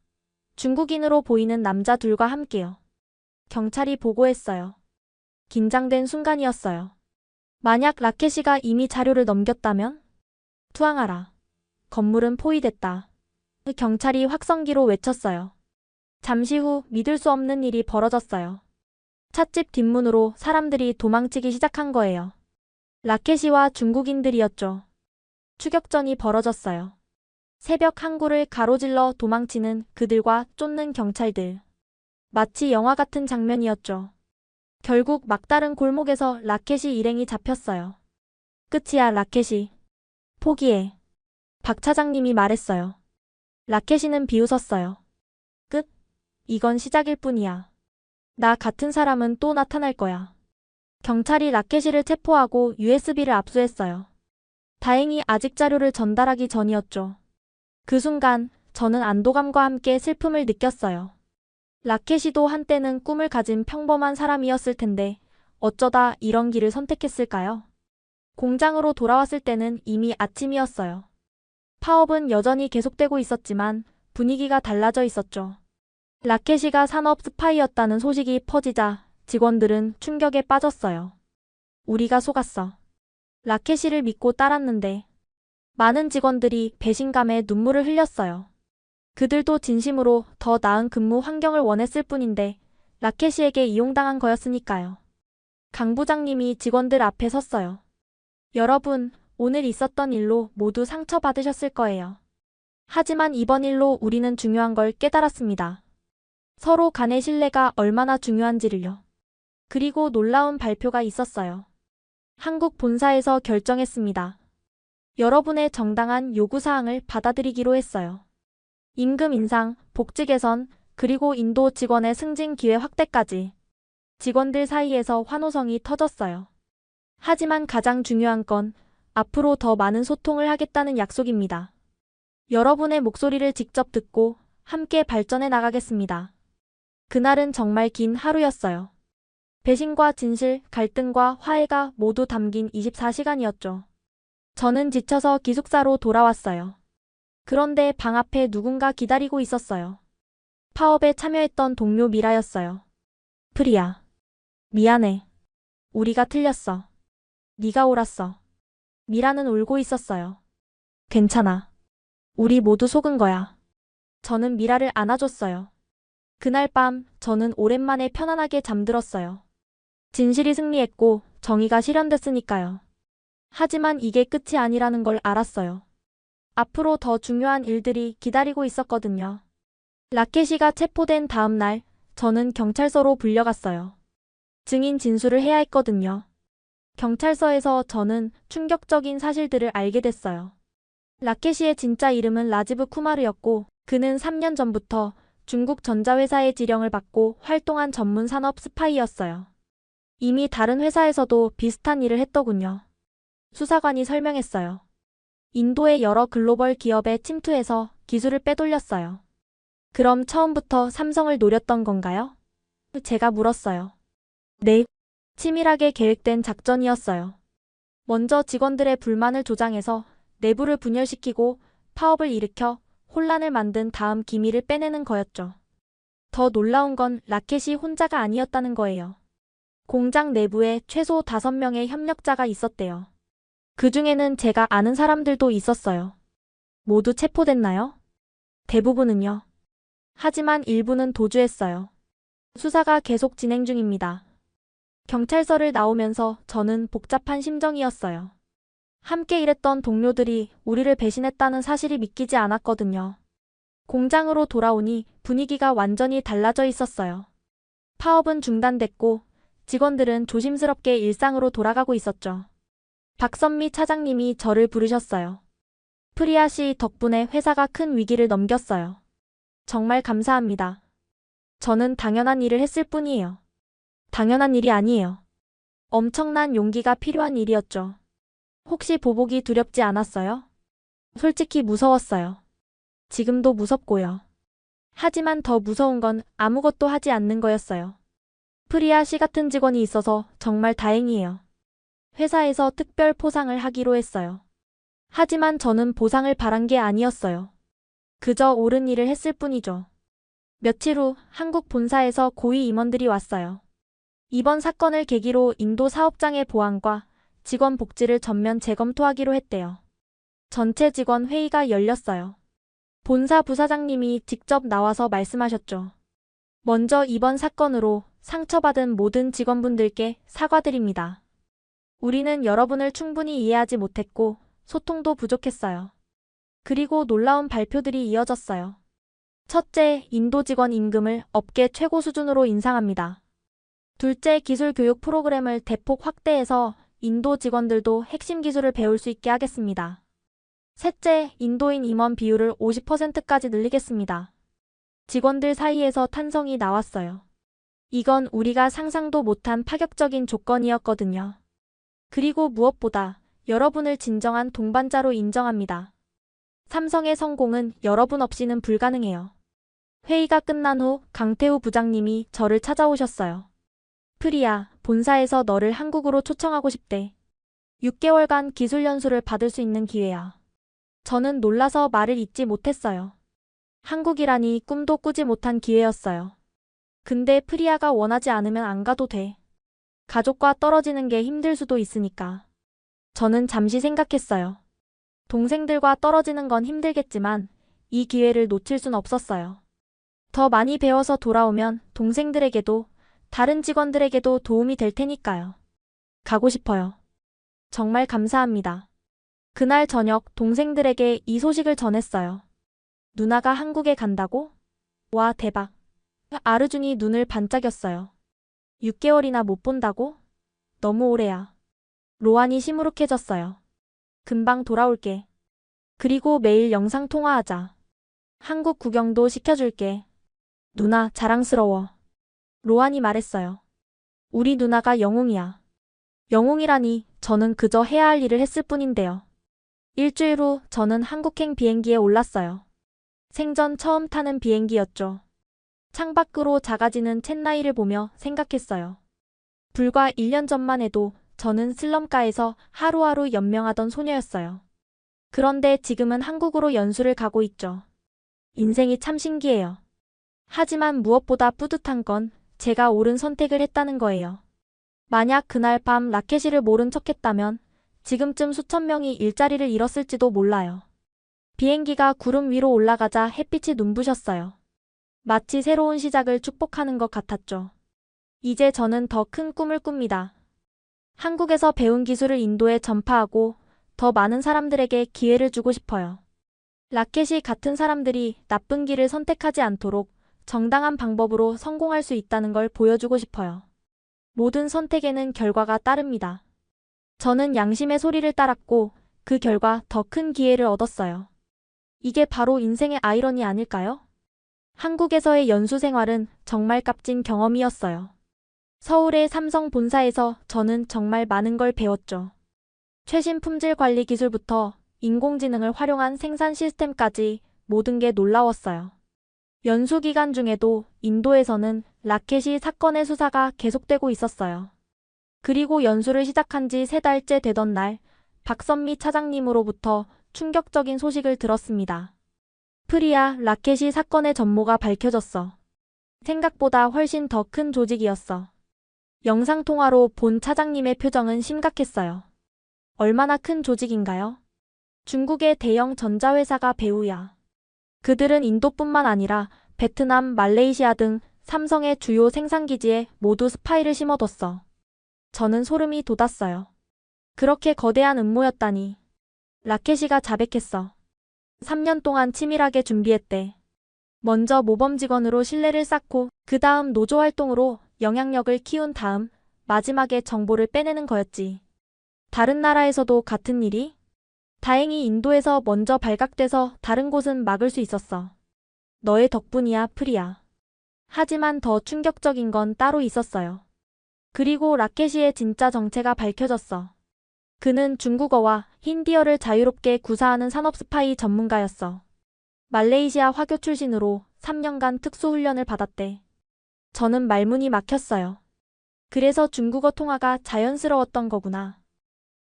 중국인으로 보이는 남자 둘과 함께요. 경찰이 보고했어요. 긴장된 순간이었어요. 만약 라켓이가 이미 자료를 넘겼다면? 투항하라. 건물은 포위됐다. 경찰이 확성기로 외쳤어요. 잠시 후 믿을 수 없는 일이 벌어졌어요. 찻집 뒷문으로 사람들이 도망치기 시작한 거예요. 라켓이와 중국인들이었죠. 추격전이 벌어졌어요. 새벽 항구를 가로질러 도망치는 그들과 쫓는 경찰들. 마치 영화 같은 장면이었죠. 결국 막다른 골목에서 라켓이 일행이 잡혔어요. 끝이야, 라켓이. 포기해. 박 차장님이 말했어요. 라켓이는 비웃었어요. 끝? 이건 시작일 뿐이야. 나 같은 사람은 또 나타날 거야. 경찰이 라켓이를 체포하고 USB를 압수했어요. 다행히 아직 자료를 전달하기 전이었죠. 그 순간 저는 안도감과 함께 슬픔을 느꼈어요. 라켓이도 한때는 꿈을 가진 평범한 사람이었을 텐데 어쩌다 이런 길을 선택했을까요? 공장으로 돌아왔을 때는 이미 아침이었어요. 파업은 여전히 계속되고 있었지만 분위기가 달라져 있었죠. 라켓이가 산업 스파이였다는 소식이 퍼지자 직원들은 충격에 빠졌어요. 우리가 속았어. 라켓이를 믿고 따랐는데 많은 직원들이 배신감에 눈물을 흘렸어요. 그들도 진심으로 더 나은 근무 환경을 원했을 뿐인데 라켓이에게 이용당한 거였으니까요. 강 부장님이 직원들 앞에 섰어요. 여러분, 오늘 있었던 일로 모두 상처받으셨을 거예요. 하지만 이번 일로 우리는 중요한 걸 깨달았습니다. 서로 간의 신뢰가 얼마나 중요한지를요. 그리고 놀라운 발표가 있었어요. 한국 본사에서 결정했습니다. 여러분의 정당한 요구사항을 받아들이기로 했어요. 임금 인상, 복지 개선, 그리고 인도 직원의 승진 기회 확대까지. 직원들 사이에서 환호성이 터졌어요. 하지만 가장 중요한 건 앞으로 더 많은 소통을 하겠다는 약속입니다. 여러분의 목소리를 직접 듣고 함께 발전해 나가겠습니다. 그날은 정말 긴 하루였어요. 배신과 진실, 갈등과 화해가 모두 담긴 24시간이었죠. 저는 지쳐서 기숙사로 돌아왔어요. 그런데 방 앞에 누군가 기다리고 있었어요. 파업에 참여했던 동료 미라였어요. 프리야. 미안해. 우리가 틀렸어. 네가 옳았어. 미라는 울고 있었어요. 괜찮아. 우리 모두 속은 거야. 저는 미라를 안아줬어요. 그날 밤 저는 오랜만에 편안하게 잠들었어요. 진실이 승리했고 정의가 실현됐으니까요. 하지만 이게 끝이 아니라는 걸 알았어요. 앞으로 더 중요한 일들이 기다리고 있었거든요. 라켓이가 체포된 다음 날 저는 경찰서로 불려갔어요. 증인 진술을 해야 했거든요. 경찰서에서 저는 충격적인 사실들을 알게 됐어요. 라켓이의 진짜 이름은 라지브 쿠마르였고 그는 3년 전부터 중국 전자회사의 지령을 받고 활동한 전문 산업 스파이였어요. 이미 다른 회사에서도 비슷한 일을 했더군요. 수사관이 설명했어요. 인도의 여러 글로벌 기업에 침투해서 기술을 빼돌렸어요. 그럼 처음부터 삼성을 노렸던 건가요? 제가 물었어요. 네, 치밀하게 계획된 작전이었어요. 먼저 직원들의 불만을 조장해서 내부를 분열시키고 파업을 일으켜 혼란을 만든 다음 기밀을 빼내는 거였죠. 더 놀라운 건 라켓이 혼자가 아니었다는 거예요. 공장 내부에 최소 5명의 협력자가 있었대요. 그 중에는 제가 아는 사람들도 있었어요. 모두 체포됐나요? 대부분은요. 하지만 일부는 도주했어요. 수사가 계속 진행 중입니다. 경찰서를 나오면서 저는 복잡한 심정이었어요. 함께 일했던 동료들이 우리를 배신했다는 사실이 믿기지 않았거든요. 공장으로 돌아오니 분위기가 완전히 달라져 있었어요. 파업은 중단됐고 직원들은 조심스럽게 일상으로 돌아가고 있었죠. 박선미 차장님이 저를 부르셨어요. 프리아 씨 덕분에 회사가 큰 위기를 넘겼어요. 정말 감사합니다. 저는 당연한 일을 했을 뿐이에요. 당연한 일이 아니에요. 엄청난 용기가 필요한 일이었죠. 혹시 보복이 두렵지 않았어요? 솔직히 무서웠어요. 지금도 무섭고요. 하지만 더 무서운 건 아무것도 하지 않는 거였어요. 프리아 씨 같은 직원이 있어서 정말 다행이에요. 회사에서 특별 포상을 하기로 했어요. 하지만 저는 보상을 바란 게 아니었어요. 그저 옳은 일을 했을 뿐이죠. 며칠 후 한국 본사에서 고위 임원들이 왔어요. 이번 사건을 계기로 인도 사업장의 보안과 직원 복지를 전면 재검토하기로 했대요. 전체 직원 회의가 열렸어요. 본사 부사장님이 직접 나와서 말씀하셨죠. 먼저 이번 사건으로 상처받은 모든 직원분들께 사과드립니다. 우리는 여러분을 충분히 이해하지 못했고 소통도 부족했어요. 그리고 놀라운 발표들이 이어졌어요. 첫째, 인도 직원 임금을 업계 최고 수준으로 인상합니다. 둘째, 기술 교육 프로그램을 대폭 확대해서 인도 직원들도 핵심 기술을 배울 수 있게 하겠습니다. 셋째, 인도인 임원 비율을 50%까지 늘리겠습니다. 직원들 사이에서 탄성이 나왔어요. 이건 우리가 상상도 못한 파격적인 조건이었거든요. 그리고 무엇보다 여러분을 진정한 동반자로 인정합니다. 삼성의 성공은 여러분 없이는 불가능해요. 회의가 끝난 후 강태우 부장님이 저를 찾아오셨어요. 프리야, 본사에서 너를 한국으로 초청하고 싶대. 6개월간 기술 연수를 받을 수 있는 기회야. 저는 놀라서 말을 잇지 못했어요. 한국이라니 꿈도 꾸지 못한 기회였어요. 근데 프리야가 원하지 않으면 안 가도 돼. 가족과 떨어지는 게 힘들 수도 있으니까. 저는 잠시 생각했어요. 동생들과 떨어지는 건 힘들겠지만 이 기회를 놓칠 순 없었어요. 더 많이 배워서 돌아오면 동생들에게도 다른 직원들에게도 도움이 될 테니까요. 가고 싶어요. 정말 감사합니다. 그날 저녁 동생들에게 이 소식을 전했어요. 누나가 한국에 간다고? 와, 대박. 아르준이 눈을 반짝였어요. 6개월이나 못 본다고? 너무 오래야. 로안이 시무룩해졌어요. 금방 돌아올게. 그리고 매일 영상 통화하자. 한국 구경도 시켜줄게. 누나, 자랑스러워. 로안이 말했어요. 우리 누나가 영웅이야. 영웅이라니, 저는 그저 해야 할 일을 했을 뿐인데요. 일주일 후 저는 한국행 비행기에 올랐어요. 생전 처음 타는 비행기였죠. 창밖으로 작아지는 첸나이를 보며 생각했어요. 불과 1년 전만 해도 저는 슬럼가에서 하루하루 연명하던 소녀였어요. 그런데 지금은 한국으로 연수를 가고 있죠. 인생이 참 신기해요. 하지만 무엇보다 뿌듯한 건 제가 옳은 선택을 했다는 거예요. 만약 그날 밤 라켓이를 모른 척했다면 지금쯤 수천 명이 일자리를 잃었을지도 몰라요. 비행기가 구름 위로 올라가자 햇빛이 눈부셨어요. 마치 새로운 시작을 축복하는 것 같았죠. 이제 저는 더 큰 꿈을 꿉니다. 한국에서 배운 기술을 인도에 전파하고 더 많은 사람들에게 기회를 주고 싶어요. 라켓이 같은 사람들이 나쁜 길을 선택하지 않도록 정당한 방법으로 성공할 수 있다는 걸 보여주고 싶어요. 모든 선택에는 결과가 따릅니다. 저는 양심의 소리를 따랐고 그 결과 더 큰 기회를 얻었어요. 이게 바로 인생의 아이러니 아닐까요? 한국에서의 연수 생활은 정말 값진 경험이었어요. 서울의 삼성 본사에서 저는 정말 많은 걸 배웠죠. 최신 품질 관리 기술부터 인공지능을 활용한 생산 시스템까지 모든 게 놀라웠어요. 연수 기간 중에도 인도에서는 라켓이 사건의 수사가 계속되고 있었어요. 그리고 연수를 시작한 지 3달째 되던 날, 박선미 차장님으로부터 충격적인 소식을 들었습니다. 프리야, 라켓이 사건의 전모가 밝혀졌어. 생각보다 훨씬 더 큰 조직이었어. 영상통화로 본 차장님의 표정은 심각했어요. 얼마나 큰 조직인가요? 중국의 대형 전자회사가 배후야. 그들은 인도뿐만 아니라 베트남, 말레이시아 등 삼성의 주요 생산기지에 모두 스파이를 심어뒀어. 저는 소름이 돋았어요. 그렇게 거대한 음모였다니. 라켓이가 자백했어. 3년 동안 치밀하게 준비했대. 먼저 모범 직원으로 신뢰를 쌓고 그 다음 노조 활동으로 영향력을 키운 다음 마지막에 정보를 빼내는 거였지. 다른 나라에서도 같은 일이? 다행히 인도에서 먼저 발각돼서 다른 곳은 막을 수 있었어. 너의 덕분이야, 프리야. 하지만 더 충격적인 건 따로 있었어요. 그리고 라켓이의 진짜 정체가 밝혀졌어. 그는 중국어와 힌디어를 자유롭게 구사하는 산업 스파이 전문가였어. 말레이시아 화교 출신으로 3년간 특수훈련을 받았대. 저는 말문이 막혔어요. 그래서 중국어 통화가 자연스러웠던 거구나.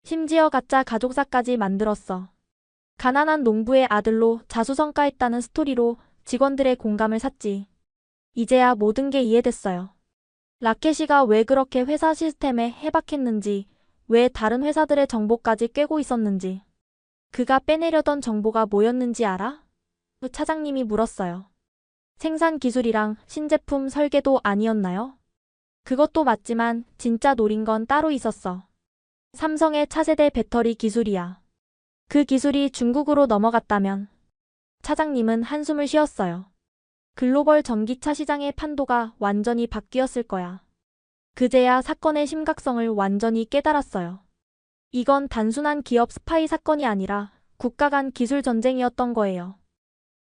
심지어 가짜 가족사까지 만들었어. 가난한 농부의 아들로 자수성가했다는 스토리로 직원들의 공감을 샀지. 이제야 모든 게 이해됐어요. 라켓이가 왜 그렇게 회사 시스템에 해박했는지, 왜 다른 회사들의 정보까지 꿰고 있었는지, 그가 빼내려던 정보가 뭐였는지 알아? 차장님이 물었어요. 생산 기술이랑 신제품 설계도 아니었나요? 그것도 맞지만 진짜 노린 건 따로 있었어. 삼성의 차세대 배터리 기술이야. 그 기술이 중국으로 넘어갔다면 차장님은 한숨을 쉬었어요. 글로벌 전기차 시장의 판도가 완전히 바뀌었을 거야. 그제야 사건의 심각성을 완전히 깨달았어요. 이건 단순한 기업 스파이 사건이 아니라 국가 간 기술 전쟁이었던 거예요.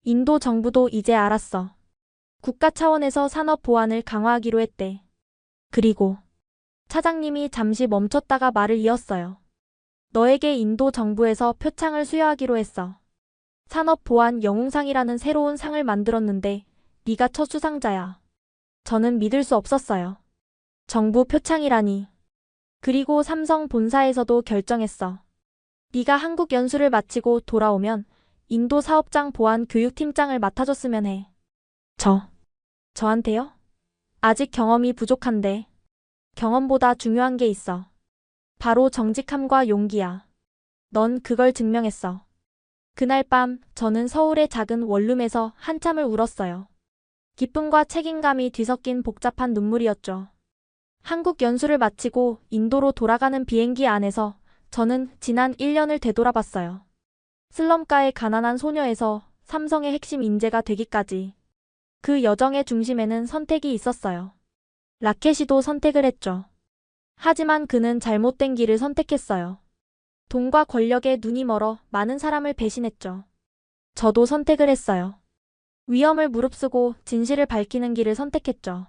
인도 정부도 이제 알았어. 국가 차원에서 산업 보안을 강화하기로 했대. 그리고 차장님이 잠시 멈췄다가 말을 이었어요. 너에게 인도 정부에서 표창을 수여하기로 했어. 산업보안 영웅상이라는 새로운 상을 만들었는데 네가 첫 수상자야. 저는 믿을 수 없었어요. 정부 표창이라니. 그리고 삼성 본사에서도 결정했어. 네가 한국 연수를 마치고 돌아오면 인도 사업장 보안 교육팀장을 맡아줬으면 해. 저한테요? 아직 경험이 부족한데. 경험보다 중요한 게 있어. 바로 정직함과 용기야. 넌 그걸 증명했어. 그날 밤 저는 서울의 작은 원룸에서 한참을 울었어요. 기쁨과 책임감이 뒤섞인 복잡한 눈물이었죠. 한국 연수를 마치고 인도로 돌아가는 비행기 안에서 저는 지난 1년을 되돌아봤어요. 슬럼가의 가난한 소녀에서 삼성의 핵심 인재가 되기까지. 그 여정의 중심에는 선택이 있었어요. 라켓이도 선택을 했죠. 하지만 그는 잘못된 길을 선택했어요. 돈과 권력에 눈이 멀어 많은 사람을 배신했죠. 저도 선택을 했어요. 위험을 무릅쓰고 진실을 밝히는 길을 선택했죠.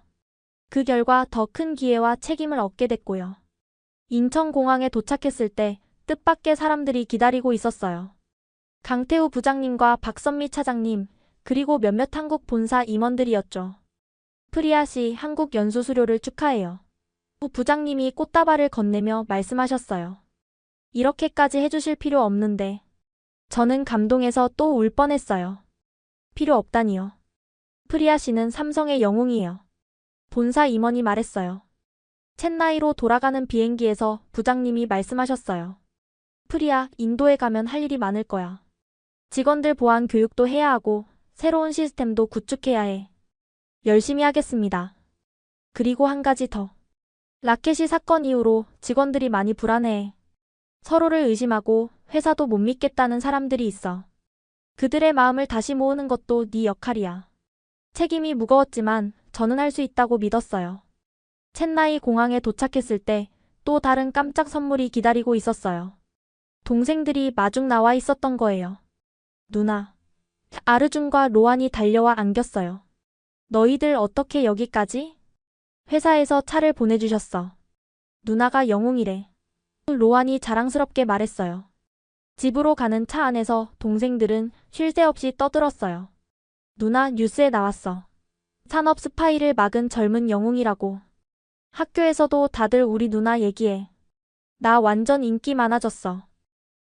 그 결과 더 큰 기회와 책임을 얻게 됐고요. 인천공항에 도착했을 때 뜻밖의 사람들이 기다리고 있었어요. 강태우 부장님과 박선미 차장님, 그리고 몇몇 한국 본사 임원들이었죠. 프리아 씨 한국 연수 수료를 축하해요. 부장님이 꽃다발을 건네며 말씀하셨어요. 이렇게까지 해주실 필요 없는데. 저는 감동해서 또 울 뻔했어요. 필요 없다니요. 프리아 씨는 삼성의 영웅이에요. 본사 임원이 말했어요. 첸나이로 돌아가는 비행기에서 부장님이 말씀하셨어요. 프리아, 인도에 가면 할 일이 많을 거야. 직원들 보안 교육도 해야 하고 새로운 시스템도 구축해야 해. 열심히 하겠습니다. 그리고 한 가지 더. 라켓이 사건 이후로 직원들이 많이 불안해해. 서로를 의심하고 회사도 못 믿겠다는 사람들이 있어. 그들의 마음을 다시 모으는 것도 네 역할이야. 책임이 무거웠지만 저는 할 수 있다고 믿었어요. 첸나이 공항에 도착했을 때 또 다른 깜짝 선물이 기다리고 있었어요. 동생들이 마중 나와 있었던 거예요. 누나. 아르준과 로안이 달려와 안겼어요. 너희들 어떻게 여기까지? 회사에서 차를 보내주셨어. 누나가 영웅이래. 로안이 자랑스럽게 말했어요. 집으로 가는 차 안에서 동생들은 쉴 새 없이 떠들었어요. 누나 뉴스에 나왔어. 산업 스파이를 막은 젊은 영웅이라고. 학교에서도 다들 우리 누나 얘기해. 나 완전 인기 많아졌어.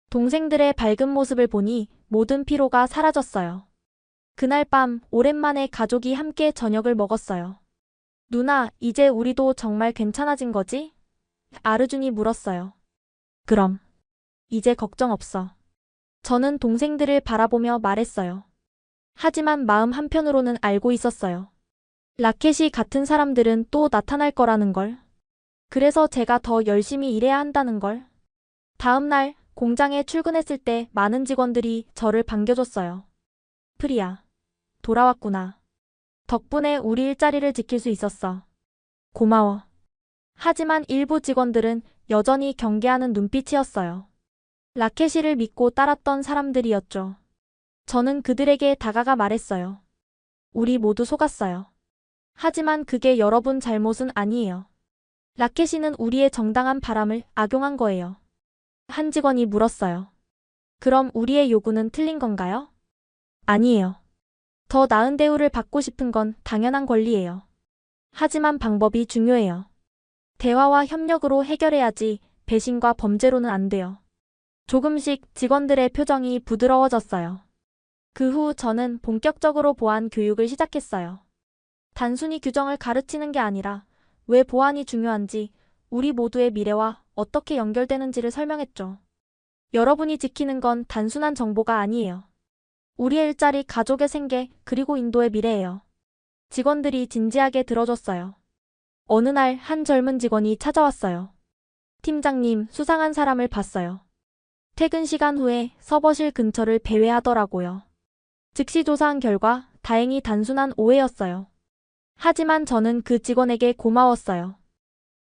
동생들의 밝은 모습을 보니 모든 피로가 사라졌어요. 그날 밤 오랜만에 가족이 함께 저녁을 먹었어요. 누나, 이제 우리도 정말 괜찮아진 거지? 아르준이 물었어요. 그럼. 이제 걱정 없어. 저는 동생들을 바라보며 말했어요. 하지만 마음 한편으로는 알고 있었어요. 라켓이 같은 사람들은 또 나타날 거라는 걸. 그래서 제가 더 열심히 일해야 한다는 걸. 다음 날 공장에 출근했을 때 많은 직원들이 저를 반겨줬어요. 프리야, 돌아왔구나. 덕분에 우리 일자리를 지킬 수 있었어. 고마워. 하지만 일부 직원들은 여전히 경계하는 눈빛이었어요. 라켓이를 믿고 따랐던 사람들이었죠. 저는 그들에게 다가가 말했어요. 우리 모두 속았어요. 하지만 그게 여러분 잘못은 아니에요. 라켓이는 우리의 정당한 바람을 악용한 거예요. 한 직원이 물었어요. 그럼 우리의 요구는 틀린 건가요? 아니에요. 더 나은 대우를 받고 싶은 건 당연한 권리예요. 하지만 방법이 중요해요. 대화와 협력으로 해결해야지 배신과 범죄로는 안 돼요. 조금씩 직원들의 표정이 부드러워졌어요. 그 후 저는 본격적으로 보안 교육을 시작했어요. 단순히 규정을 가르치는 게 아니라 왜 보안이 중요한지, 우리 모두의 미래와 어떻게 연결되는지를 설명했죠. 여러분이 지키는 건 단순한 정보가 아니에요. 우리의 일자리, 가족의 생계, 그리고 인도의 미래예요. 직원들이 진지하게 들어줬어요. 어느 날 한 젊은 직원이 찾아왔어요. 팀장님, 수상한 사람을 봤어요. 퇴근 시간 후에 서버실 근처를 배회하더라고요. 즉시 조사한 결과 다행히 단순한 오해였어요. 하지만 저는 그 직원에게 고마웠어요.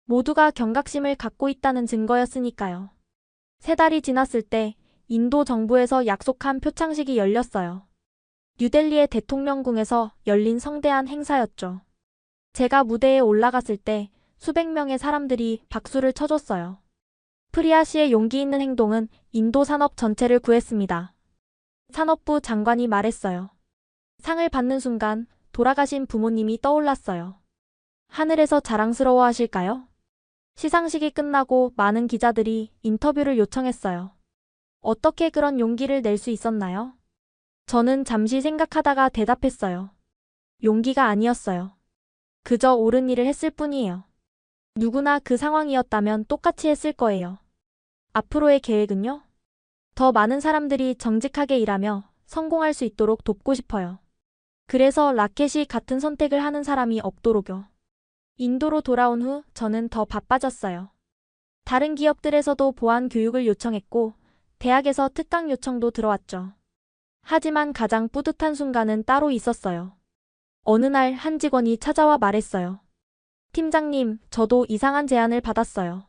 모두가 경각심을 갖고 있다는 증거였으니까요. 3달이 지났을 때 인도 정부에서 약속한 표창식이 열렸어요. 뉴델리의 대통령궁에서 열린 성대한 행사였죠. 제가 무대에 올라갔을 때 수백 명의 사람들이 박수를 쳐줬어요. 프리아 씨의 용기 있는 행동은 인도 산업 전체를 구했습니다. 산업부 장관이 말했어요. 상을 받는 순간 돌아가신 부모님이 떠올랐어요. 하늘에서 자랑스러워 하실까요? 시상식이 끝나고 많은 기자들이 인터뷰를 요청했어요. 어떻게 그런 용기를 낼 수 있었나요? 저는 잠시 생각하다가 대답했어요. 용기가 아니었어요. 그저 옳은 일을 했을 뿐이에요. 누구나 그 상황이었다면 똑같이 했을 거예요. 앞으로의 계획은요? 더 많은 사람들이 정직하게 일하며 성공할 수 있도록 돕고 싶어요. 그래서 라켓이 같은 선택을 하는 사람이 없도록요. 인도로 돌아온 후 저는 더 바빠졌어요. 다른 기업들에서도 보안 교육을 요청했고 대학에서 특강 요청도 들어왔죠. 하지만 가장 뿌듯한 순간은 따로 있었어요. 어느 날 한 직원이 찾아와 말했어요. 팀장님, 저도 이상한 제안을 받았어요.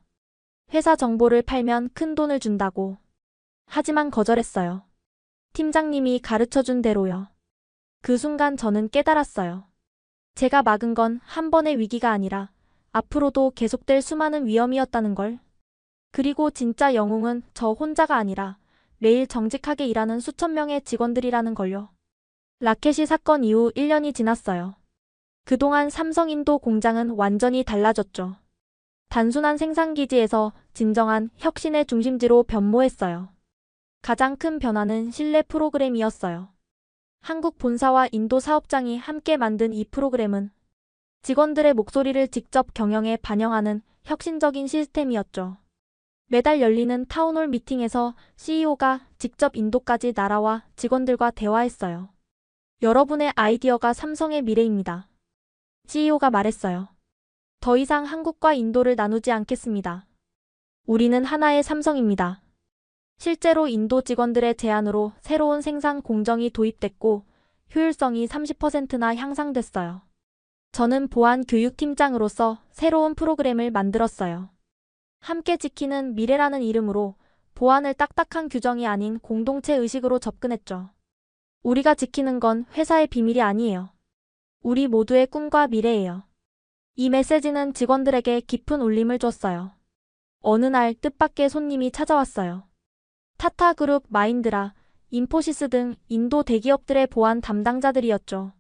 회사 정보를 팔면 큰 돈을 준다고. 하지만 거절했어요. 팀장님이 가르쳐준 대로요. 그 순간 저는 깨달았어요. 제가 막은 건 한 번의 위기가 아니라 앞으로도 계속될 수많은 위험이었다는 걸. 그리고 진짜 영웅은 저 혼자가 아니라 매일 정직하게 일하는 수천 명의 직원들이라는 걸요. 라켓이 사건 이후 1년이 지났어요. 그동안 삼성 인도 공장은 완전히 달라졌죠. 단순한 생산기지에서 진정한 혁신의 중심지로 변모했어요. 가장 큰 변화는 신뢰 프로그램이었어요. 한국 본사와 인도 사업장이 함께 만든 이 프로그램은 직원들의 목소리를 직접 경영에 반영하는 혁신적인 시스템이었죠. 매달 열리는 타운홀 미팅에서 CEO가 직접 인도까지 날아와 직원들과 대화했어요. 여러분의 아이디어가 삼성의 미래입니다. CEO가 말했어요. 더 이상 한국과 인도를 나누지 않겠습니다. 우리는 하나의 삼성입니다. 실제로 인도 직원들의 제안으로 새로운 생산 공정이 도입됐고 효율성이 30%나 향상됐어요. 저는 보안 교육팀장으로서 새로운 프로그램을 만들었어요. 함께 지키는 미래라는 이름으로 보안을 딱딱한 규정이 아닌 공동체 의식으로 접근했죠. 우리가 지키는 건 회사의 비밀이 아니에요. 우리 모두의 꿈과 미래예요. 이 메시지는 직원들에게 깊은 울림을 줬어요. 어느 날 뜻밖의 손님이 찾아왔어요. 타타그룹, 마인드라, 인포시스 등 인도 대기업들의 보안 담당자들이었죠.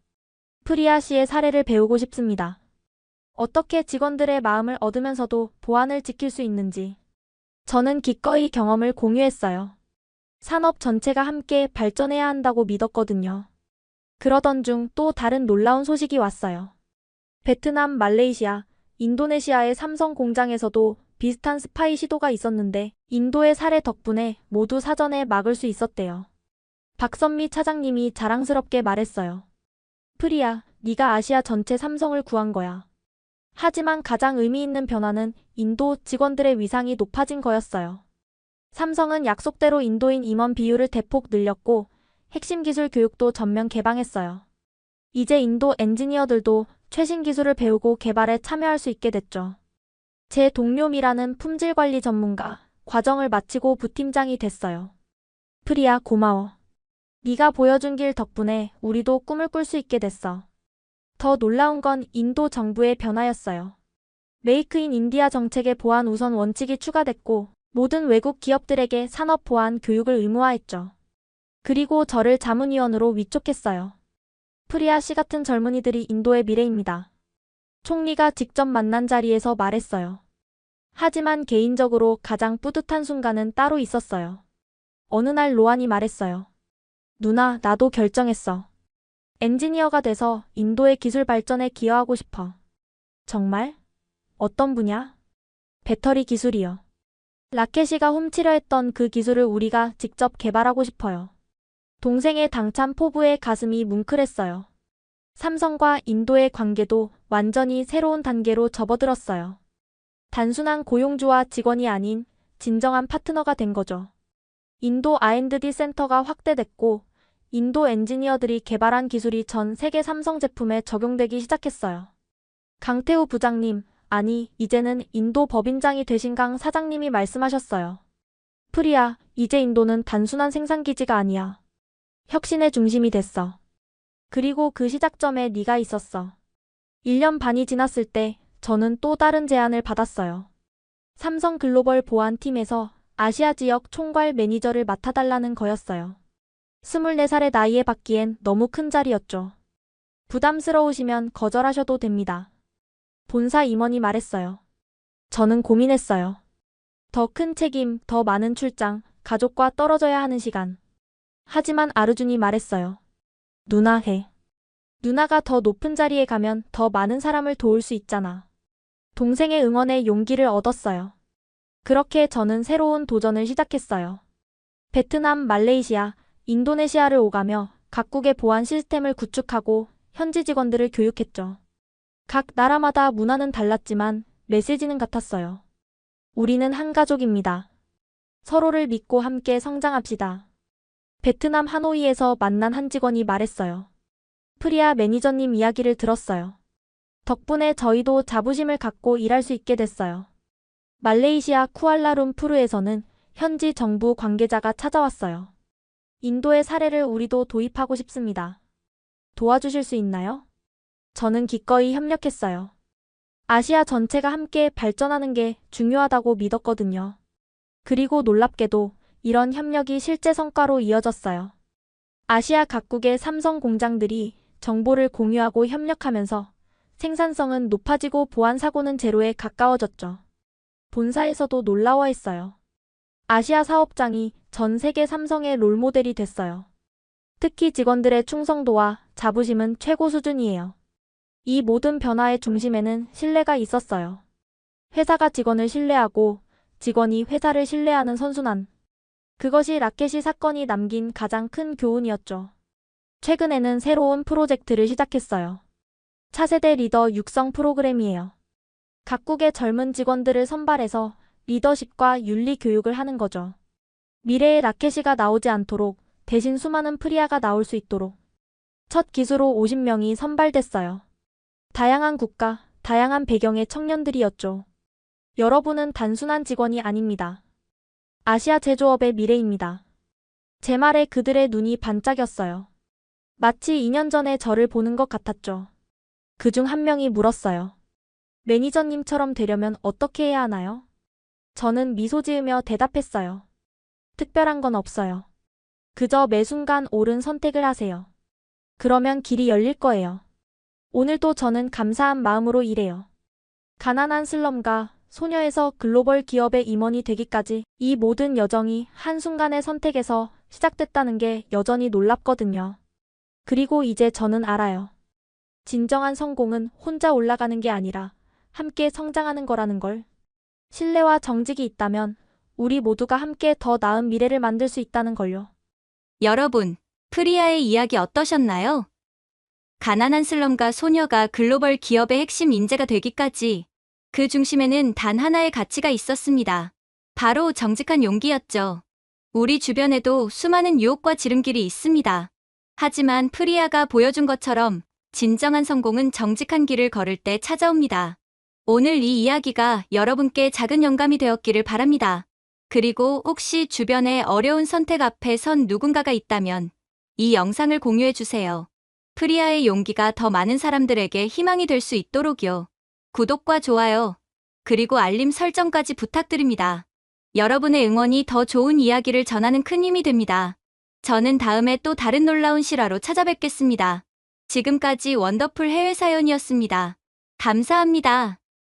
프리아 씨의 사례를 배우고 싶습니다. 어떻게 직원들의 마음을 얻으면서도 보안을 지킬 수 있는지. 저는 기꺼이 경험을 공유했어요. 산업 전체가 함께 발전해야 한다고 믿었거든요. 그러던 중 또 다른 놀라운 소식이 왔어요. 베트남, 말레이시아, 인도네시아의 삼성 공장에서도 비슷한 스파이 시도가 있었는데 인도의 사례 덕분에 모두 사전에 막을 수 있었대요. 박선미 차장님이 자랑스럽게 말했어요. 프리야, 네가 아시아 전체 삼성을 구한 거야. 하지만 가장 의미 있는 변화는 인도 직원들의 위상이 높아진 거였어요. 삼성은 약속대로 인도인 임원 비율을 대폭 늘렸고 핵심 기술 교육도 전면 개방했어요. 이제 인도 엔지니어들도 최신 기술을 배우고 개발에 참여할 수 있게 됐죠. 제 동료 미라는 품질 관리 전문가 과정을 마치고 부팀장이 됐어요. 프리야, 고마워. 네가 보여준 길 덕분에 우리도 꿈을 꿀 수 있게 됐어. 더 놀라운 건 인도 정부의 변화였어요. 메이크 인 인디아 정책의 보안 우선 원칙이 추가됐고 모든 외국 기업들에게 산업 보안 교육을 의무화했죠. 그리고 저를 자문위원으로 위촉했어요. 프리아 씨 같은 젊은이들이 인도의 미래입니다. 총리가 직접 만난 자리에서 말했어요. 하지만 개인적으로 가장 뿌듯한 순간은 따로 있었어요. 어느 날 로안이 말했어요. 누나, 나도 결정했어. 엔지니어가 돼서 인도의 기술 발전에 기여하고 싶어. 정말? 어떤 분야? 배터리 기술이요. 라켓이가 훔치려 했던 그 기술을 우리가 직접 개발하고 싶어요. 동생의 당찬 포부에 가슴이 뭉클했어요. 삼성과 인도의 관계도 완전히 새로운 단계로 접어들었어요. 단순한 고용주와 직원이 아닌 진정한 파트너가 된 거죠. 인도 R&D 센터가 확대됐고 인도 엔지니어들이 개발한 기술이 전 세계 삼성 제품에 적용되기 시작했어요. 강태우 부장님, 아니 이제는 인도 법인장이 되신 강 사장님이 말씀하셨어요. 프리야, 이제 인도는 단순한 생산기지가 아니야. 혁신의 중심이 됐어. 그리고 그 시작점에 네가 있었어. 1년 반이 지났을 때 저는 또 다른 제안을 받았어요. 삼성 글로벌 보안팀에서 아시아 지역 총괄 매니저를 맡아달라는 거였어요. 24살의 나이에 받기엔 너무 큰 자리였죠. 부담스러우시면 거절하셔도 됩니다. 본사 임원이 말했어요. 저는 고민했어요. 더 큰 책임, 더 많은 출장, 가족과 떨어져야 하는 시간. 하지만 아르준이 말했어요. 누나 해. 누나가 더 높은 자리에 가면 더 많은 사람을 도울 수 있잖아. 동생의 응원에 용기를 얻었어요. 그렇게 저는 새로운 도전을 시작했어요. 베트남, 말레이시아, 인도네시아를 오가며 각국의 보안 시스템을 구축하고 현지 직원들을 교육했죠. 각 나라마다 문화는 달랐지만 메시지는 같았어요. 우리는 한 가족입니다. 서로를 믿고 함께 성장합시다. 베트남 하노이에서 만난 한 직원이 말했어요. 프리아 매니저님 이야기를 들었어요. 덕분에 저희도 자부심을 갖고 일할 수 있게 됐어요. 말레이시아 쿠알라룸푸르에서는 현지 정부 관계자가 찾아왔어요. 인도의 사례를 우리도 도입하고 싶습니다. 도와주실 수 있나요? 저는 기꺼이 협력했어요. 아시아 전체가 함께 발전하는 게 중요하다고 믿었거든요. 그리고 놀랍게도 이런 협력이 실제 성과로 이어졌어요. 아시아 각국의 삼성 공장들이 정보를 공유하고 협력하면서 생산성은 높아지고 보안 사고는 제로에 가까워졌죠. 본사에서도 놀라워했어요. 아시아 사업장이 전 세계 삼성의 롤모델이 됐어요. 특히 직원들의 충성도와 자부심은 최고 수준이에요. 이 모든 변화의 중심에는 신뢰가 있었어요. 회사가 직원을 신뢰하고 직원이 회사를 신뢰하는 선순환. 그것이 라켓이 사건이 남긴 가장 큰 교훈이었죠. 최근에는 새로운 프로젝트를 시작했어요. 차세대 리더 육성 프로그램이에요. 각국의 젊은 직원들을 선발해서 리더십과 윤리 교육을 하는 거죠. 미래의 라켓이가 나오지 않도록 대신 수많은 프리아가 나올 수 있도록. 첫 기수로 50명이 선발됐어요. 다양한 국가, 다양한 배경의 청년들이었죠. 여러분은 단순한 직원이 아닙니다. 아시아 제조업의 미래입니다. 제 말에 그들의 눈이 반짝였어요. 마치 2년 전에 저를 보는 것 같았죠. 그중 한 명이 물었어요. 매니저님처럼 되려면 어떻게 해야 하나요? 저는 미소 지으며 대답했어요. 특별한 건 없어요. 그저 매 순간 옳은 선택을 하세요. 그러면 길이 열릴 거예요. 오늘도 저는 감사한 마음으로 일해요. 가난한 슬럼가 소녀에서 글로벌 기업의 임원이 되기까지 이 모든 여정이 한순간의 선택에서 시작됐다는 게 여전히 놀랍거든요. 그리고 이제 저는 알아요. 진정한 성공은 혼자 올라가는 게 아니라 함께 성장하는 거라는 걸. 신뢰와 정직이 있다면 우리 모두가 함께 더 나은 미래를 만들 수 있다는 걸요. 여러분, 프리아의 이야기 어떠셨나요? 가난한 슬럼가 소녀가 글로벌 기업의 핵심 인재가 되기까지 그 중심에는 단 하나의 가치가 있었습니다. 바로 정직한 용기였죠. 우리 주변에도 수많은 유혹과 지름길이 있습니다. 하지만 프리아가 보여준 것처럼 진정한 성공은 정직한 길을 걸을 때 찾아옵니다. 오늘 이 이야기가 여러분께 작은 영감이 되었기를 바랍니다. 그리고 혹시 주변에 어려운 선택 앞에 선 누군가가 있다면 이 영상을 공유해 주세요. 프리아의 용기가 더 많은 사람들에게 희망이 될 수 있도록요. 구독과 좋아요, 그리고 알림 설정까지 부탁드립니다. 여러분의 응원이 더 좋은 이야기를 전하는 큰 힘이 됩니다. 저는 다음에 또 다른 놀라운 실화로 찾아뵙겠습니다. 지금까지 원더풀 해외 사연이었습니다. 감사합니다.